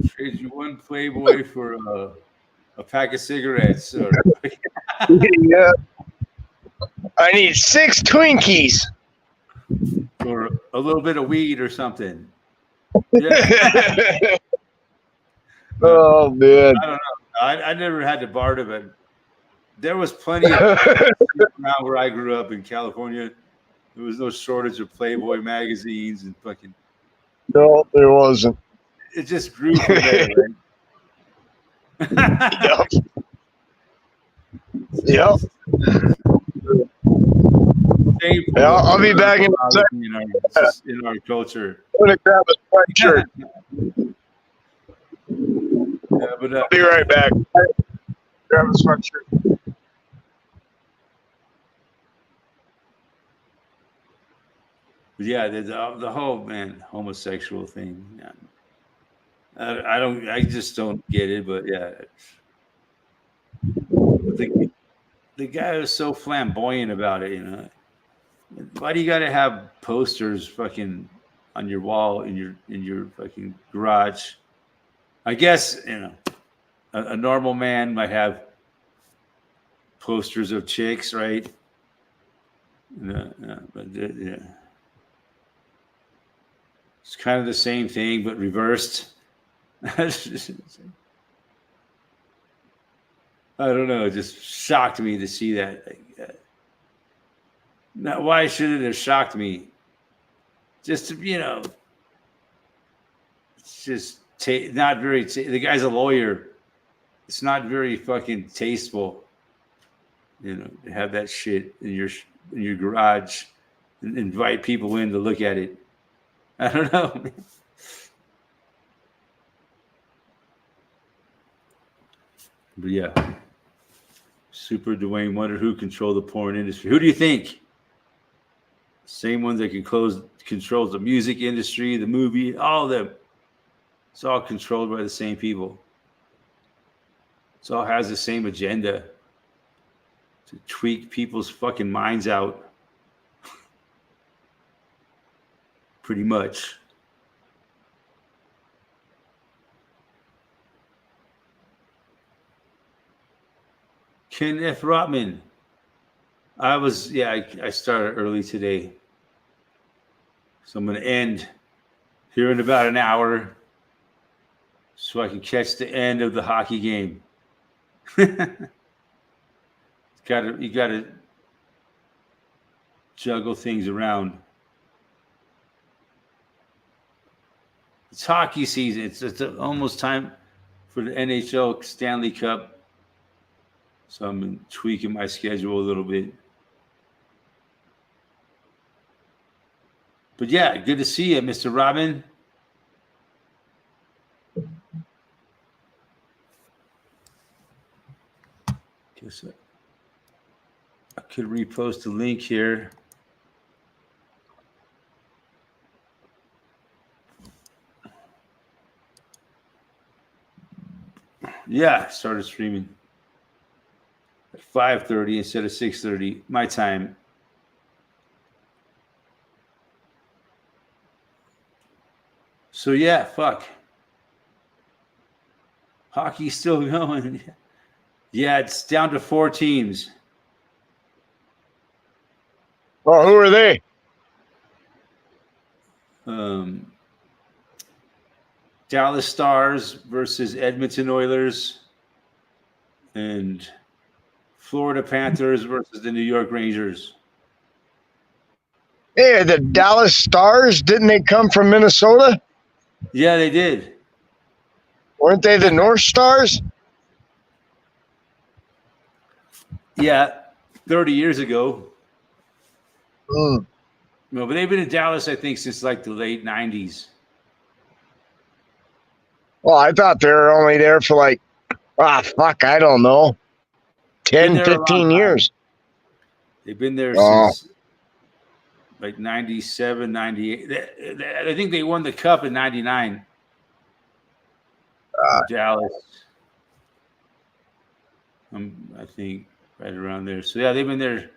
Trade you one Playboy for a pack of cigarettes. Yeah. I need 6 Twinkies. Or a little bit of weed or something. Yeah. Oh, man. I don't know. I never had to barter, but there was plenty of around where I grew up in California. There was no shortage of Playboy magazines and fucking. No, there wasn't. It just grew from there, right? Yep. Yeah, I'll be back in a second. In our culture. I'm going to grab a sweatshirt. Yeah, but I'll be right back. Grab a sweatshirt. Yeah, the whole homosexual thing. Yeah. I just don't get it, but yeah. The guy was so flamboyant about it, Why do you got to have posters fucking on your wall in your fucking garage? I guess, a normal man might have posters of chicks, right? But yeah. It's kind of the same thing, but reversed. I don't know. It just shocked me to see that. Now, why should it have shocked me? Just to, it's just not very. The guy's a lawyer. It's not very fucking tasteful, to have that shit in your garage and invite people in to look at it. I don't know. But yeah, Super Dwayne wondered who controlled the porn industry. Who do you think? Same ones that controls the music industry, the movie, all of them. It's all controlled by the same people. It all has the same agenda to tweak people's fucking minds out. Pretty much. Ken F. Rotman. I started early today. So I'm going to end here in about an hour so I can catch the end of the hockey game. You got to juggle things around. It's hockey season. It's almost time for the NHL Stanley Cup. So I'm tweaking my schedule a little bit. But yeah, good to see you, Mr. Robin. Guess I could repost a link here. Yeah, started streaming at 5:30 instead of 6:30 my time. So yeah, fuck. Hockey's still going. Yeah, it's down to 4 teams. Well, who are they? Dallas Stars versus Edmonton Oilers, and Florida Panthers versus the New York Rangers. Hey, the Dallas Stars, didn't they come from Minnesota? Yeah, they did. Weren't they the North Stars? Yeah, 30 years ago. Mm. No, but they've been in Dallas, I think, since like the late 90s. Well, I thought they were only there for like, I don't know, 10, 15 years. They've been there since like 97, 98. I think they won the Cup in 99. Dallas. I think right around there. So, yeah, they've been there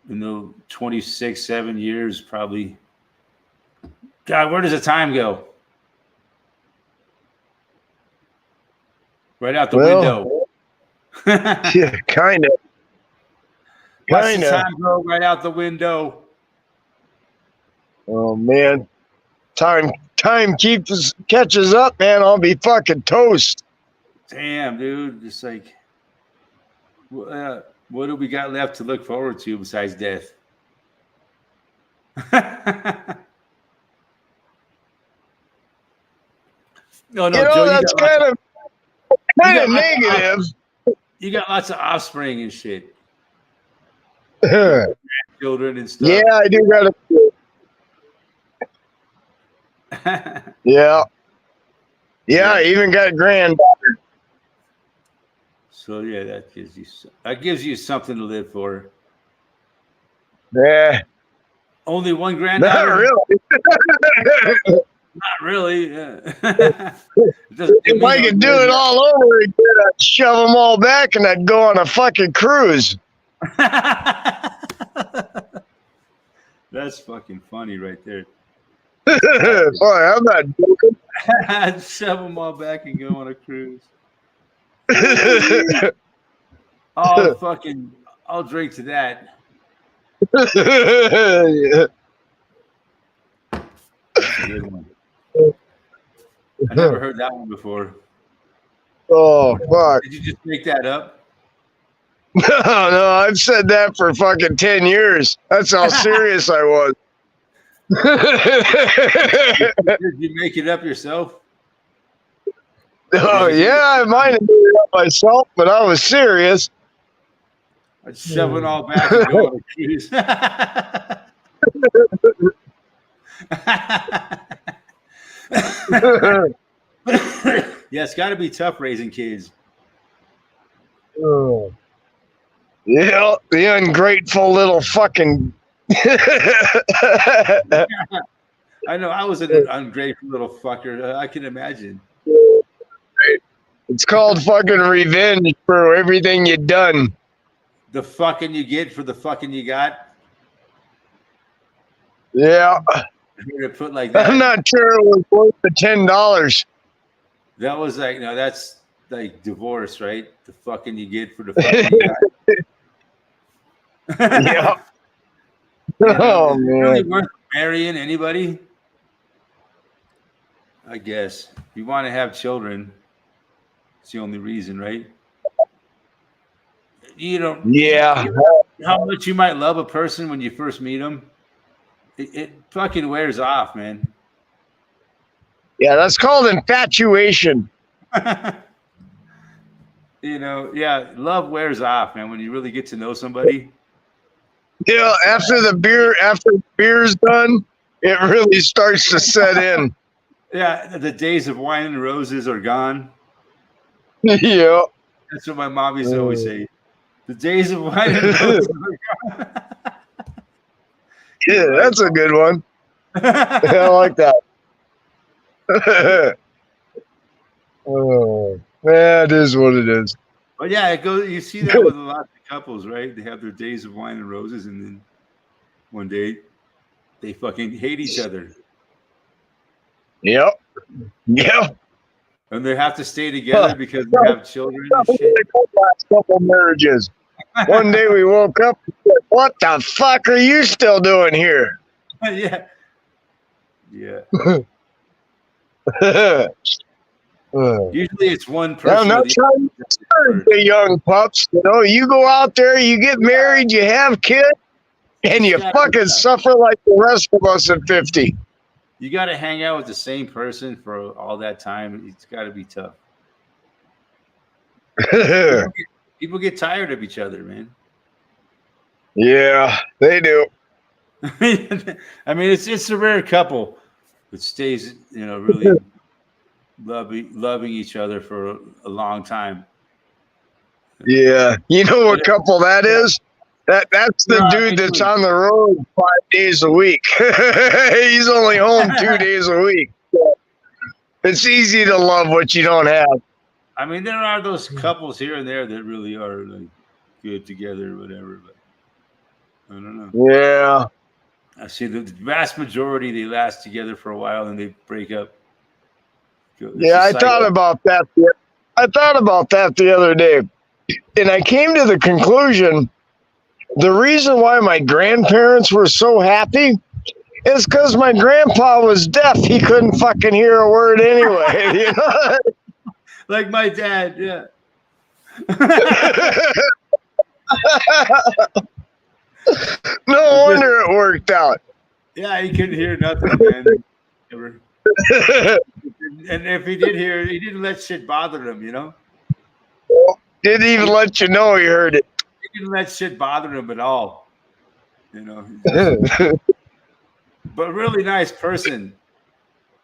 in the 26, 7 years probably. God, where does the time go? Right out the window. Yeah, kind of. Watch the time go right out the window. Oh man, time catches up, man. I'll be fucking toast. Damn, dude. Just like, what do we got left to look forward to besides death? No, Joe, that's kind of negative. You got lots of offspring and shit. Children and stuff. Yeah, I do got Yeah. I even got a granddaughter. So yeah, that gives you something to live for. Yeah. Only one granddaughter? Not really. Yeah. If I could do it all over again, I'd shove them all back and I'd go on a fucking cruise. That's fucking funny right there. Boy, I'm not joking. I'd shove them all back and go on a cruise. I'll drink to that. That's a good one. I never heard that one before. Oh, fuck. Did you just make that up? No, I've said that for fucking 10 years. That's how serious I was. Did you make it up yourself? Oh, yeah, I might have made it up myself, but I was serious. I'd shove it all back and go on a cruise. Yeah, it's got to be tough raising kids. Yeah, the ungrateful little fucking. I know I was an ungrateful little fucker. I can imagine. It's called fucking revenge for everything you've done. The fucking you get for the fucking you got. Yeah. Put like that. I'm not sure it was worth the $10. That was like, no, that's like divorce, right? The fucking you get for the fucking you got. Yeah. Oh, man. Really worth marrying anybody? I guess. If you want to have children, it's the only reason, right? You don't. Yeah. How much you might love a person when you first meet them, it fucking wears off, man. Yeah, that's called infatuation. You know, yeah, love wears off, man. When you really get to know somebody. Yeah, after beer's done, it really starts to set in. Yeah, the days of wine and roses are gone. Yeah. That's what my mom used to always say. The days of wine and roses are gone. Yeah, that's a good one. I like that. Oh, that is what it is. But yeah, it goes. You see that with a lot of couples, right? They have their days of wine and roses, and then one day they fucking hate each other. Yep. Yep. And they have to stay together because they have children and shit. Last couple marriages. One day we woke up and said, "What the fuck are you still doing here?" Yeah. Yeah. Usually it's one person. I'm not trying to discourage the young pups. You know, you go out there, you get married, you have kids, and you fucking suffer like the rest of us at 50. You got to hang out with the same person for all that time. It's got to be tough. People get tired of each other, man. Yeah, they do. I mean, it's a rare couple that stays, you know, really loving each other for a long time. Yeah, you know what couple that is? That's the dude that's on the road 5 days a week. He's only home 2 days a week. So it's easy to love what you don't have. I mean, there are those couples here and there that really are like good together or whatever, but I don't know. Yeah. I see the vast majority, they last together for a while and they break up. Yeah, I thought about that. I thought about that the other day. And I came to the conclusion the reason why my grandparents were so happy is because my grandpa was deaf. He couldn't fucking hear a word anyway. You know? Like my dad, yeah. No wonder it worked out. Yeah, he couldn't hear nothing, man. Ever. And if he did hear it, he didn't let shit bother him, you know? Didn't even let you know he heard it. He didn't let shit bother him at all. You know. But really nice person.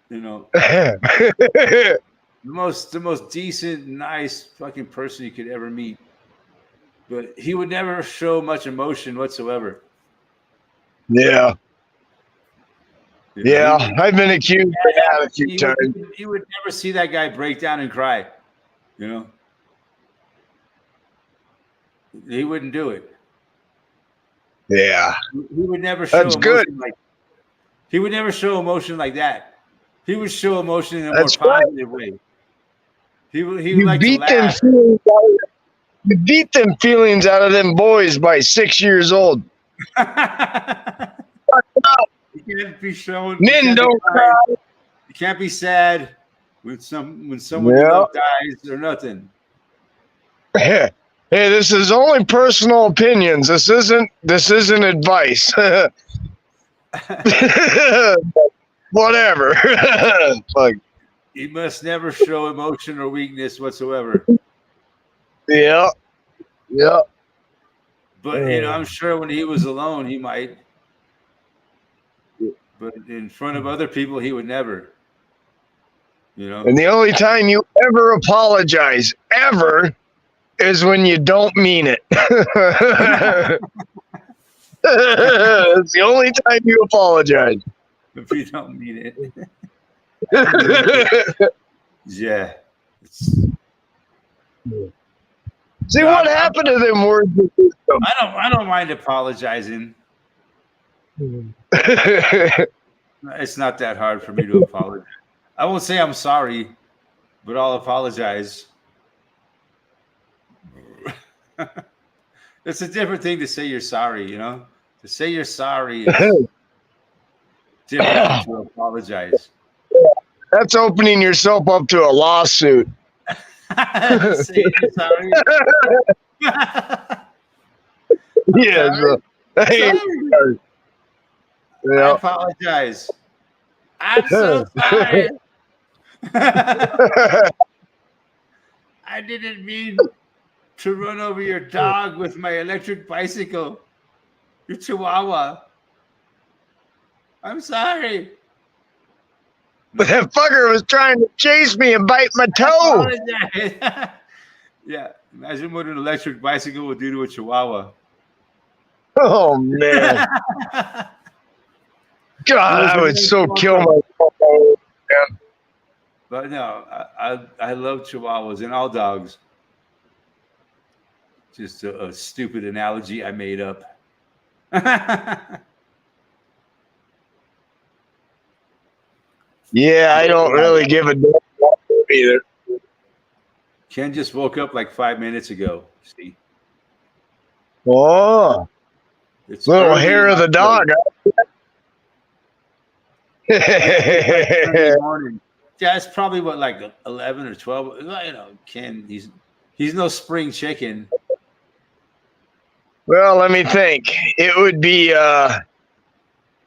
You know. The most decent, nice fucking person you could ever meet. But he would never show much emotion whatsoever. Yeah. Yeah, I've been accused of that a few times. You would never see that guy break down and cry. You know? He wouldn't do it. Yeah. He would never show That's emotion good. like he would never show emotion like that. He would show emotion in a That's more right. positive way. He would You like to beat them laugh. feelings you beat them feelings out of them boys by 6 years old. You can't be showing. Men don't cry. You can't be sad when someone you love dies or nothing. Hey, this is only personal opinions. This isn't advice. Whatever. Like, He must never show emotion or weakness whatsoever. yeah. But I'm sure when he was alone, he might. But in front of other people, he would never. And the only time you ever apologize, ever, is when you don't mean it. It's the only time you apologize. If you don't mean it. Yeah. See what happened to them words? I don't mind apologizing. It's not that hard for me to apologize. I won't say I'm sorry, but I'll apologize. It's a different thing to say you're sorry, To say you're sorry is different than to apologize. That's opening yourself up to a lawsuit. Say you're sorry. Yeah. I apologize. I'm so sorry. I didn't mean to run over your dog with my electric bicycle. Your Chihuahua. I'm sorry. But that fucker was trying to chase me and bite my toe. Yeah. Imagine what an electric bicycle would do to a Chihuahua. Oh, man. God, I would so kill myself. But no, I love Chihuahuas and all dogs. Just a stupid analogy I made up. Yeah, I don't really give a damn either. Ken just woke up like 5 minutes ago. See? Oh, it's little hair of the dog. Morning. Yeah, it's probably like 11 or 12. Ken, he's no spring chicken. Well, let me think. It would be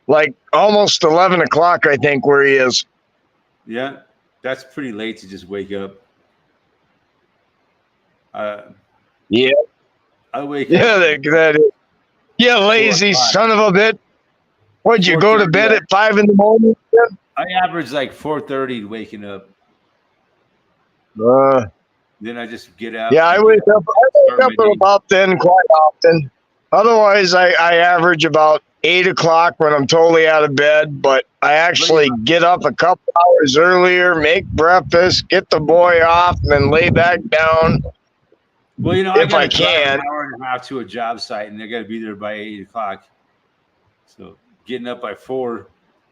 like almost 11 o'clock, I think, where he is. Yeah, that's pretty late to just wake up. Yeah. I wake up. Yeah, that is. Yeah, lazy son of a bitch. What'd you go to bed at 5 in the morning? I average like 4:30 waking up. Then I just get out. Yeah, I wake up at about then quite often. Otherwise, I average about 8 o'clock when I'm totally out of bed. But I actually get up a couple hours earlier, make breakfast, get the boy off, and then lay back down. Well, if I can. An hour and a half to a job site, and I got to be there by 8 o'clock. So getting up by 4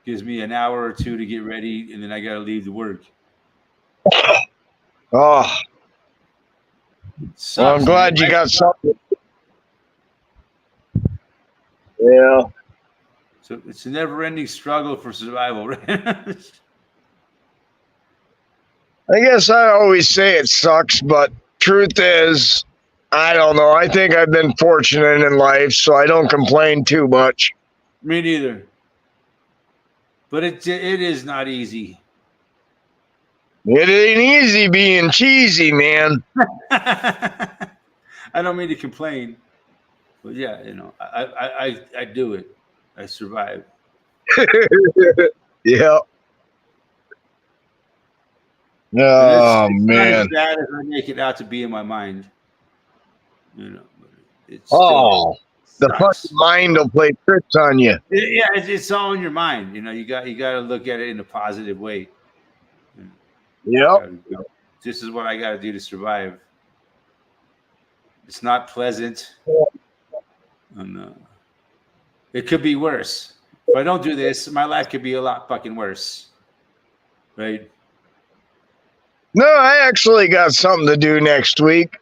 gives me an hour or two to get ready, and then I got to leave to work. Oh. Well, I'm glad you got something. Yeah. So it's a never-ending struggle for survival, right? I guess I always say it sucks, but truth is, I don't know. I think I've been fortunate in life, so I don't complain too much. Me neither. But it is not easy. It ain't easy being cheesy, man. I don't mean to complain, but yeah, I do it. I survive. Yeah. Oh, man. Not as bad as I make it out to be in my mind. It's the fucking mind will play tricks on you. Yeah, it's all in your mind. You got to look at it in a positive way. Yep. This is what I got to do to survive. It's not pleasant. And It could be worse. If I don't do this, my life could be a lot fucking worse. Right? No, I actually got something to do next week.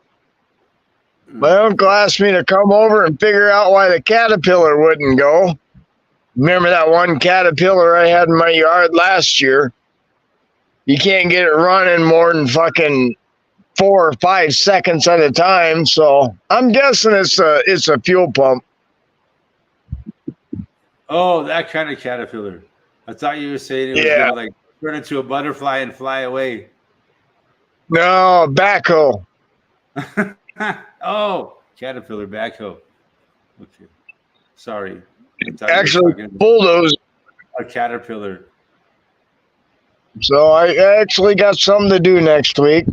My uncle asked me to come over and figure out why the caterpillar wouldn't go. Remember that one caterpillar I had in my yard last year? You can't get it running more than fucking 4 or 5 seconds at a time. So I'm guessing it's a fuel pump. Oh, that kind of caterpillar. I thought you were saying it was gonna like turn into a butterfly and fly away. No, backhoe. Oh, caterpillar backhoe. Okay, sorry. Actually, bulldoze. A caterpillar. So I actually got something to do next week.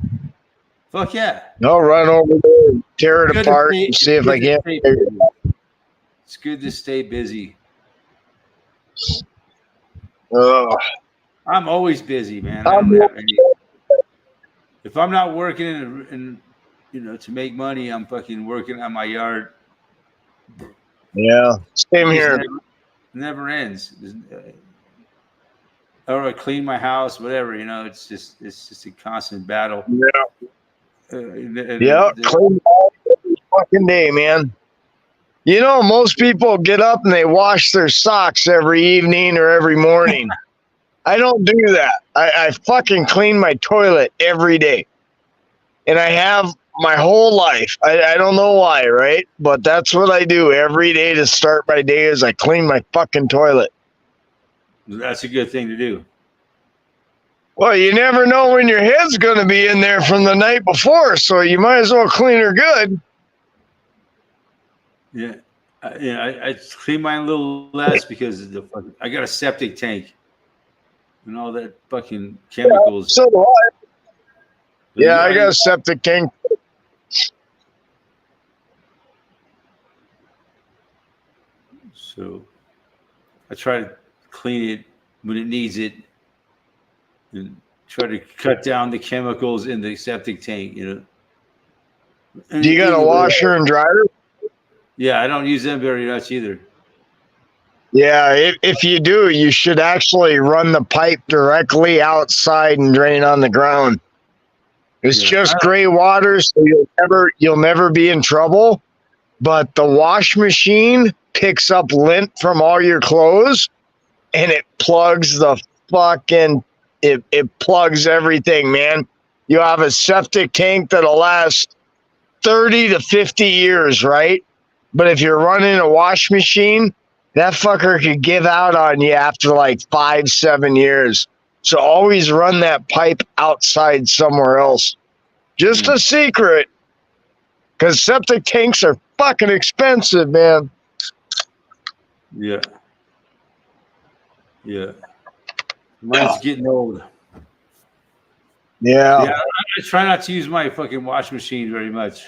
Fuck yeah! I'll run over there, tear it apart, and see if I can. It's good to stay busy. I'm always busy, man. If I'm not working in to make money, I'm fucking working on my yard. Yeah, same here. Never ends. Or I clean my house, whatever. It's just a constant battle. Yeah. Clean every fucking day, man. Most people get up and they wash their socks every evening or every morning. I don't do that. I fucking clean my toilet every day. And I have my whole life. I don't know why, right? But that's what I do every day to start my day is I clean my fucking toilet. That's a good thing to do. Well, you never know when your head's going to be in there from the night before, so you might as well clean her good. Yeah. I clean mine a little less because I got a septic tank and all that fucking chemicals. So do I. Yeah, I got a septic tank. So I try to clean it when it needs it and try to cut down the chemicals in the septic tank, And do you got a washer and dryer? Yeah, I don't use them very much either. Yeah, if you do, you should actually run the pipe directly outside and drain on the ground. It's just gray water, so you'll never be in trouble. But the wash machine picks up lint from all your clothes, and it plugs the fucking it plugs everything, man. You have a septic tank that'll last 30 to 50 years, right? But if you're running a wash machine, that fucker could give out on you after like 5-7 years. So always run that pipe outside somewhere else. Just a secret. Because septic tanks are fucking expensive, man. Yeah. Yeah. Mine's getting old. Yeah. I try not to use my fucking wash machine very much.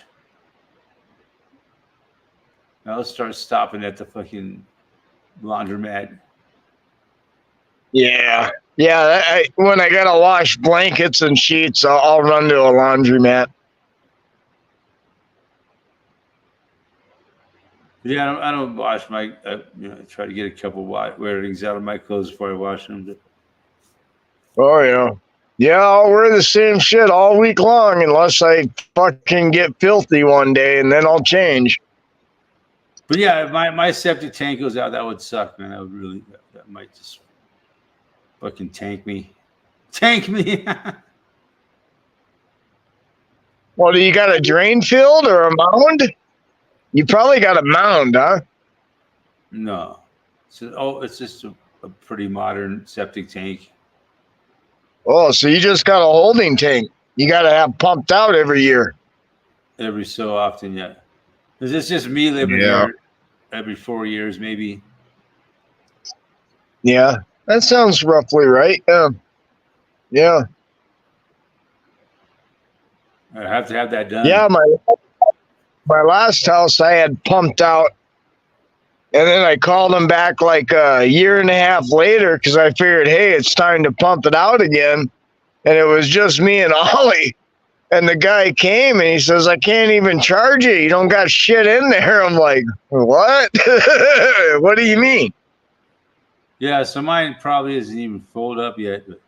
I'll start stopping at the fucking laundromat. Yeah. Yeah. When I got to wash blankets and sheets, I'll run to a laundromat. Yeah, I don't wash my. I try to get a couple wearings out of my clothes before I wash them. Oh yeah, yeah. I'll wear the same shit all week long unless I fucking get filthy one day, and then I'll change. But yeah, if my septic tank goes out, that would suck, man. That might just fucking tank me. Tank me. Well, do you got a drain field or a mound? You probably got a mound, huh? No. It's just a pretty modern septic tank. Oh, so you just got a holding tank. You got to have pumped out every year. Every so often, yeah. Because it's just me living here every 4 years, maybe. Yeah, that sounds roughly right. Yeah. I have to have that done. Yeah, my last house I had pumped out, and then I called them back like a year and a half later because I figured, hey, it's time to pump it out again, and it was just me and Ollie. And the guy came and he says, I can't even charge you. You don't got shit in there. I'm like, what? What do you mean? Yeah, so mine probably isn't even folded up yet. But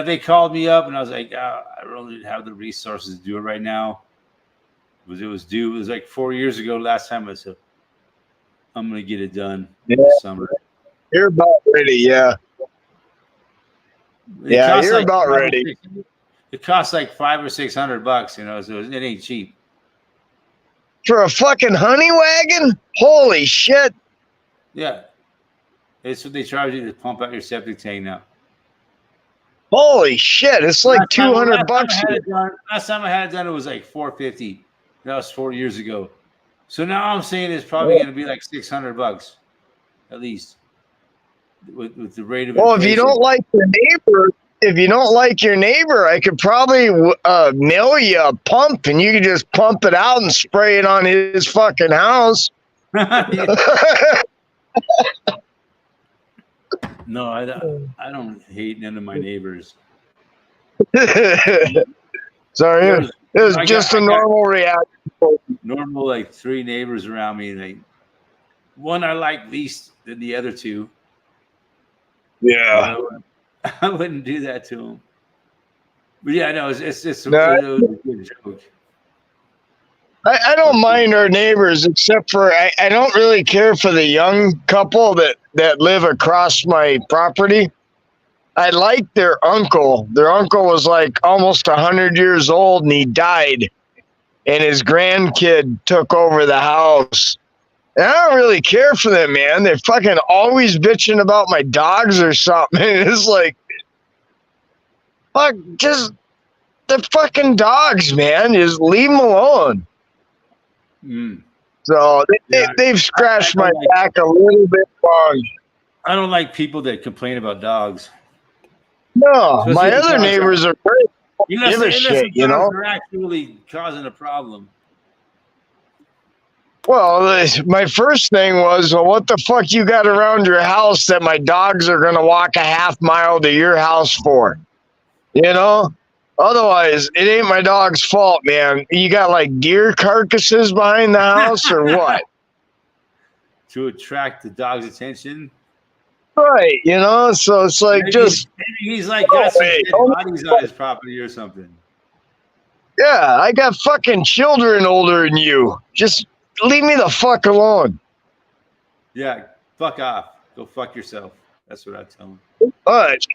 they called me up and I was like, I really didn't have the resources to do it right now. It was due. It was like 4 years ago last time I said, I'm going to get it done this summer. You're about ready, yeah. You're like about ready. It costs like $500 or $600, so it ain't cheap. For a fucking honey wagon? Holy shit. Yeah. It's what they charge you to pump out your septic tank now. Holy shit. It's like $200. Last time I had it done, it was like $450. That was 4 years ago. So now I'm saying it's probably going to be like $600 at least with the rate of inflation. If you don't like your neighbor, I could probably mail you a pump and you could just pump it out and spray it on his fucking house. No, I don't hate none of my neighbors. Sorry, it was just a normal reaction. Normal, like 3 neighbors around me. Like one I like least than the other 2. Yeah, I wouldn't do that to them. But yeah, no, it's just it was a good joke. I don't mind our neighbors, except for I don't really care for the young couple that live across my property. I like their uncle. Their uncle was like almost 100 years old and he died. And his grandkid took over the house. And I don't really care for them, man. They're fucking always bitching about my dogs or something. It's like, fuck, just the fucking dogs, man. Just leave them alone. Mm. So they've scratched my back a little bit long. I don't like people that complain about dogs. No, my other neighbors are great. Give a shit, They're actually causing a problem. Well, my first thing was, well, what the fuck you got around your house that my dogs are going to walk a half mile to your house for? Otherwise, it ain't my dog's fault, man. You got like deer carcasses behind the house or what? To attract the dog's attention. Right, so it's like maybe he's like got some dead bodies on his property or something. Yeah, I got fucking children older than you. Just leave me the fuck alone. Yeah, fuck off. Go fuck yourself. That's what I tell him. Much.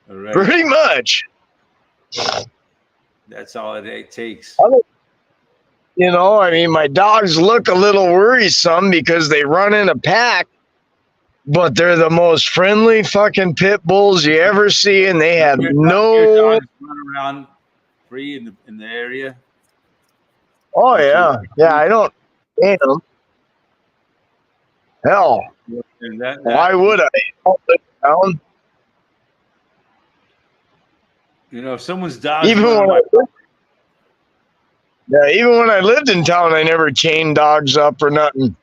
All right. Pretty much. That's all it takes. My dogs look a little worrisome because they run in a pack, but they're the most friendly fucking pit bulls you ever see, and they have your dogs run around free in the area. Oh yeah, I don't hate them. Hell, why would I? If someone's dog. Even when I lived in town, I never chained dogs up or nothing.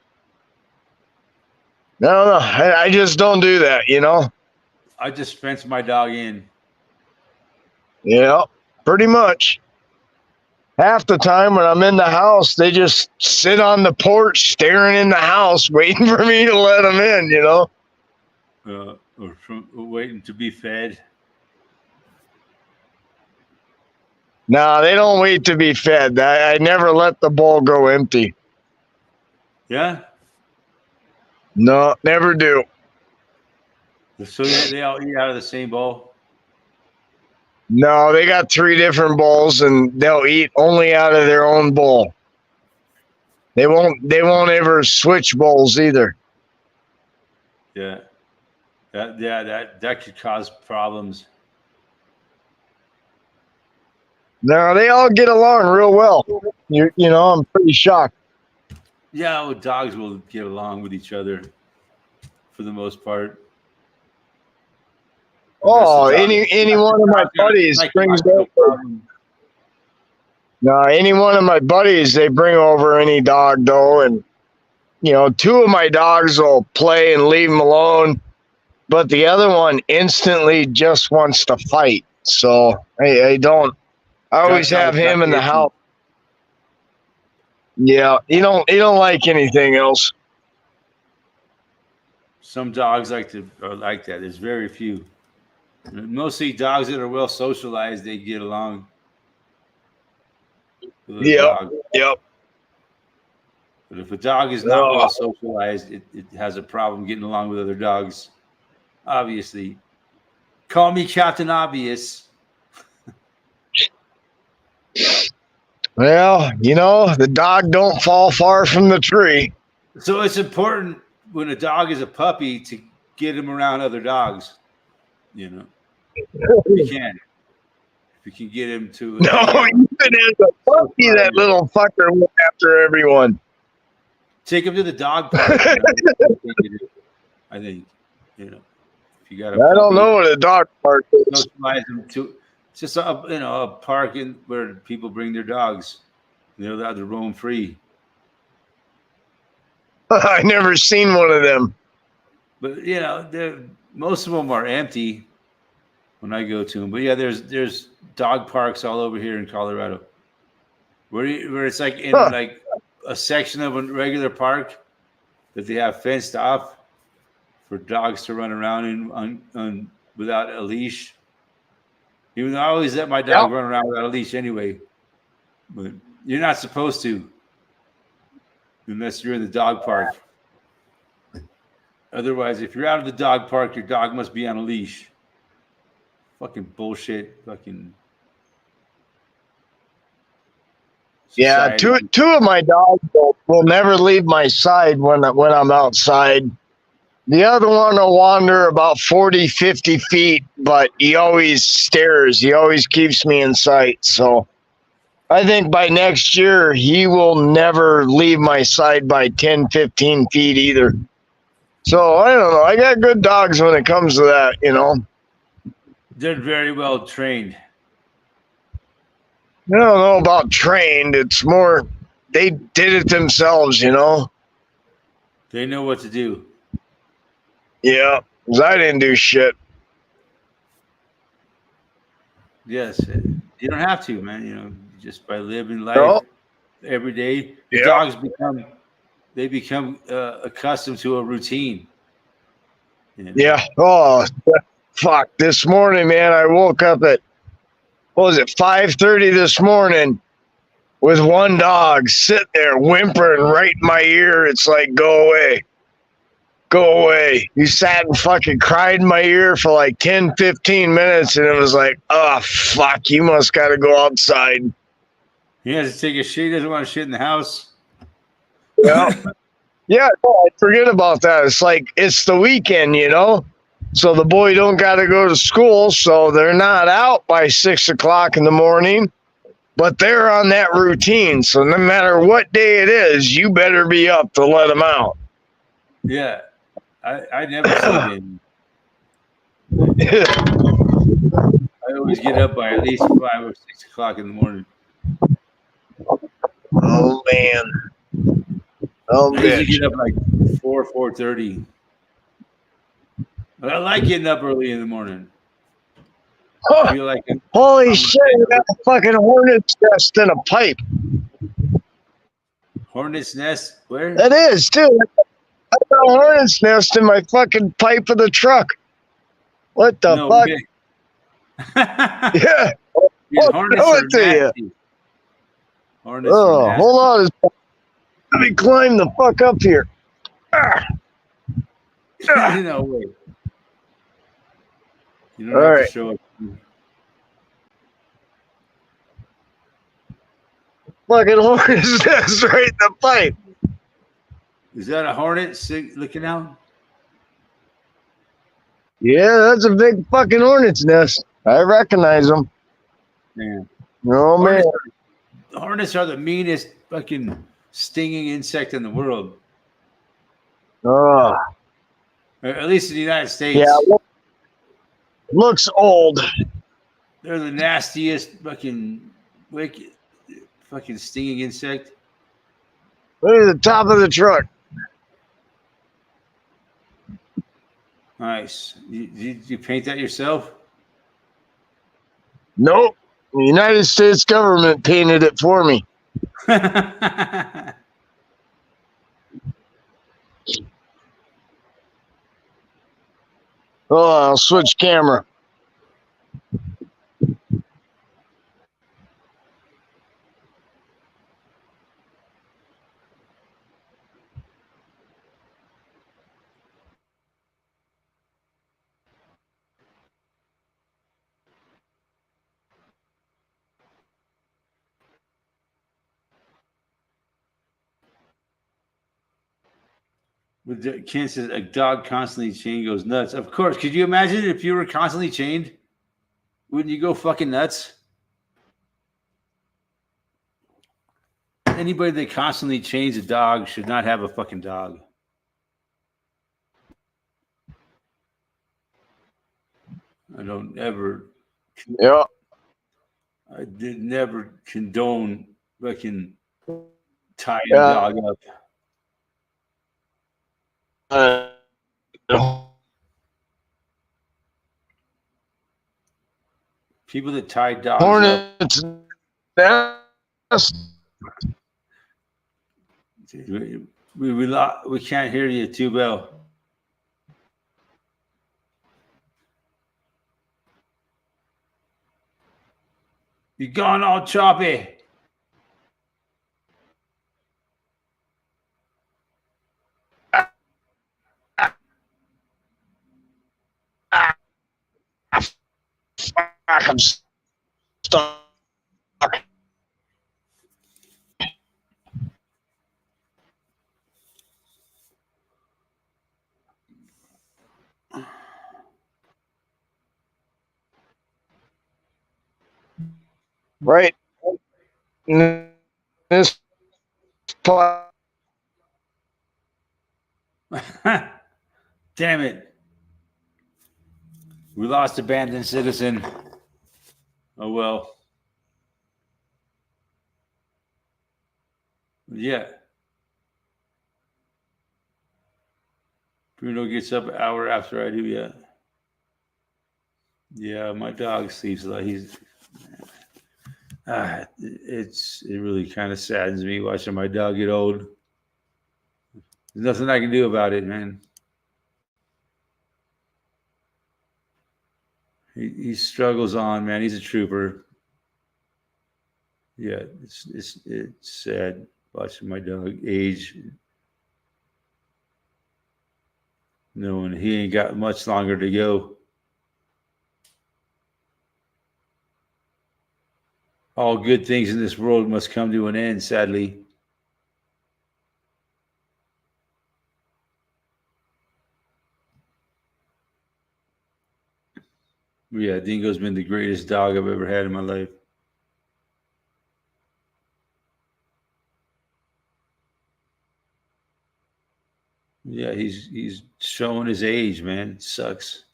No, I just don't do that, I just fence my dog in. Yeah, pretty much. Half the time when I'm in the house, they just sit on the porch staring in the house, waiting for me to let them in, Or waiting to be fed. No, they don't wait to be fed. I never let the bowl go empty. Yeah? No, never do. So they all eat out of the same bowl? No, they got 3 different bowls, and they'll eat only out of their own bowl. They won't ever switch bowls either. Yeah. That could cause problems. No, they all get along real well. I'm pretty shocked. Yeah, well, dogs will get along with each other for the most part. Oh, any one of my buddies brings over. No, any one of my buddies, they bring over any dog though, and 2 of my dogs will play and leave them alone. but the other one instantly just wants to fight. So I always have him in the house. Yeah, he don't like anything else. Some dogs are like that. There's very few. Mostly dogs that are well socialized, they get along. Yep. But if a dog is not well socialized, it has a problem getting along with other dogs. Obviously. Call me Captain Obvious. Well, the dog don't fall far from the tree. So it's important when a dog is a puppy to get him around other dogs. If you can. If you can get him to... No, even as a puppy, that little fucker went after everyone. Take him to the dog park. I think, if you got a puppy, I don't know what a dog park is. Socialize them to... It's just a park where people bring their dogs. They're allowed to roam free. I never seen one of them. But most of them are empty when I go to them. But yeah, there's dog parks all over here in Colorado, where it's like in like a section of a regular park that they have fenced off for dogs to run around in without a leash. Even though I always let my dog run around without a leash anyway. But you're not supposed to unless you're in the dog park. Otherwise, if you're out of the dog park, your dog must be on a leash. Fucking bullshit. Fucking. Society. Yeah, two of my dogs will never leave my side when I'm outside. The other one will wander about 40, 50 feet, but he always stares. He always keeps me in sight. So I think by next year, he will never leave my side by 10, 15 feet either. So I don't know. I got good dogs when it comes to that, They're very well trained. I don't know about trained. It's more they did it themselves, They know what to do. Yeah, 'cause I didn't do shit. Yes, you don't have to, man. Just by living life every day, the dogs become accustomed to a routine. Yeah. Oh, fuck! This morning, man, I woke up at 5:30 this morning with one dog sitting there whimpering right in my ear. It's like, go away. Go away. He sat and fucking cried in my ear for like 10, 15 minutes, and it was like, oh, fuck, you must got to go outside. He has to take a shit. He doesn't want to shit in the house. Yeah. Yeah, no, I forget about that. It's like, it's the weekend, So the boy don't got to go to school, so they're not out by 6 o'clock in the morning, but they're on that routine. So no matter what day it is, you better be up to let them out. Yeah. I never sleep in. I always get up by at least 5 or 6 o'clock in the morning. Oh, man. Oh, I usually get up like 4:30. But I like getting up early in the morning. I feel like holy shit, you got a fucking hornet's nest in a pipe. Hornet's nest? Where? It is, too. I got a hornet's nest in my fucking pipe of the truck. What the fuck? Yeah. Hornets are nasty. Hornets are nasty. Hold on. Let me climb the fuck up here. No way. You don't have to show it. Fucking hornet's nest right in the pipe. Is that a hornet looking out? Yeah, that's a big fucking hornet's nest. I recognize them. Man. Oh, man. Hornets are the meanest fucking stinging insect in the world. At least in the United States. Yeah, looks old. They're the nastiest fucking wicked fucking stinging insect. Look at the top of the truck. Nice. You paint that yourself? Nope. The United States government painted it for me. Oh, I'll switch camera. With Ken says a dog constantly chained goes nuts. Of course. Could you imagine if you were constantly chained? Wouldn't you go fucking nuts? Anybody that constantly chains a dog should not have a fucking dog. I don't ever. Yeah. I did never condone fucking tying a dog up. People that tie dogs Hornets nest. We can't hear you too well. You're gone all choppy. I'm stuck. Right. This Damn it. We lost abandoned citizen. Oh well. Yeah. Bruno gets up an hour after I do, yeah. Yeah, my dog sleeps like he's it really kind of saddens me watching my dog get old. There's nothing I can do about it, man. He struggles on, man. He's a trooper. Yeah, it's sad watching my dog age, knowing he ain't got much longer to go. All good things in this world must come to an end, sadly. Yeah, Dingo's been the greatest dog I've ever had in my life. Yeah, he's showing his age, man. It sucks.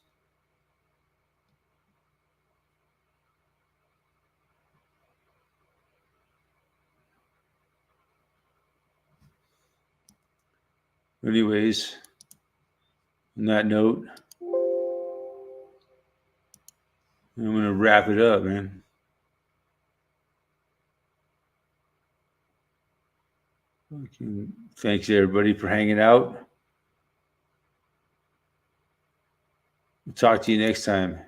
Anyways, on that note, I'm going to wrap it up, man. Thanks, everybody, for hanging out. We'll talk to you next time.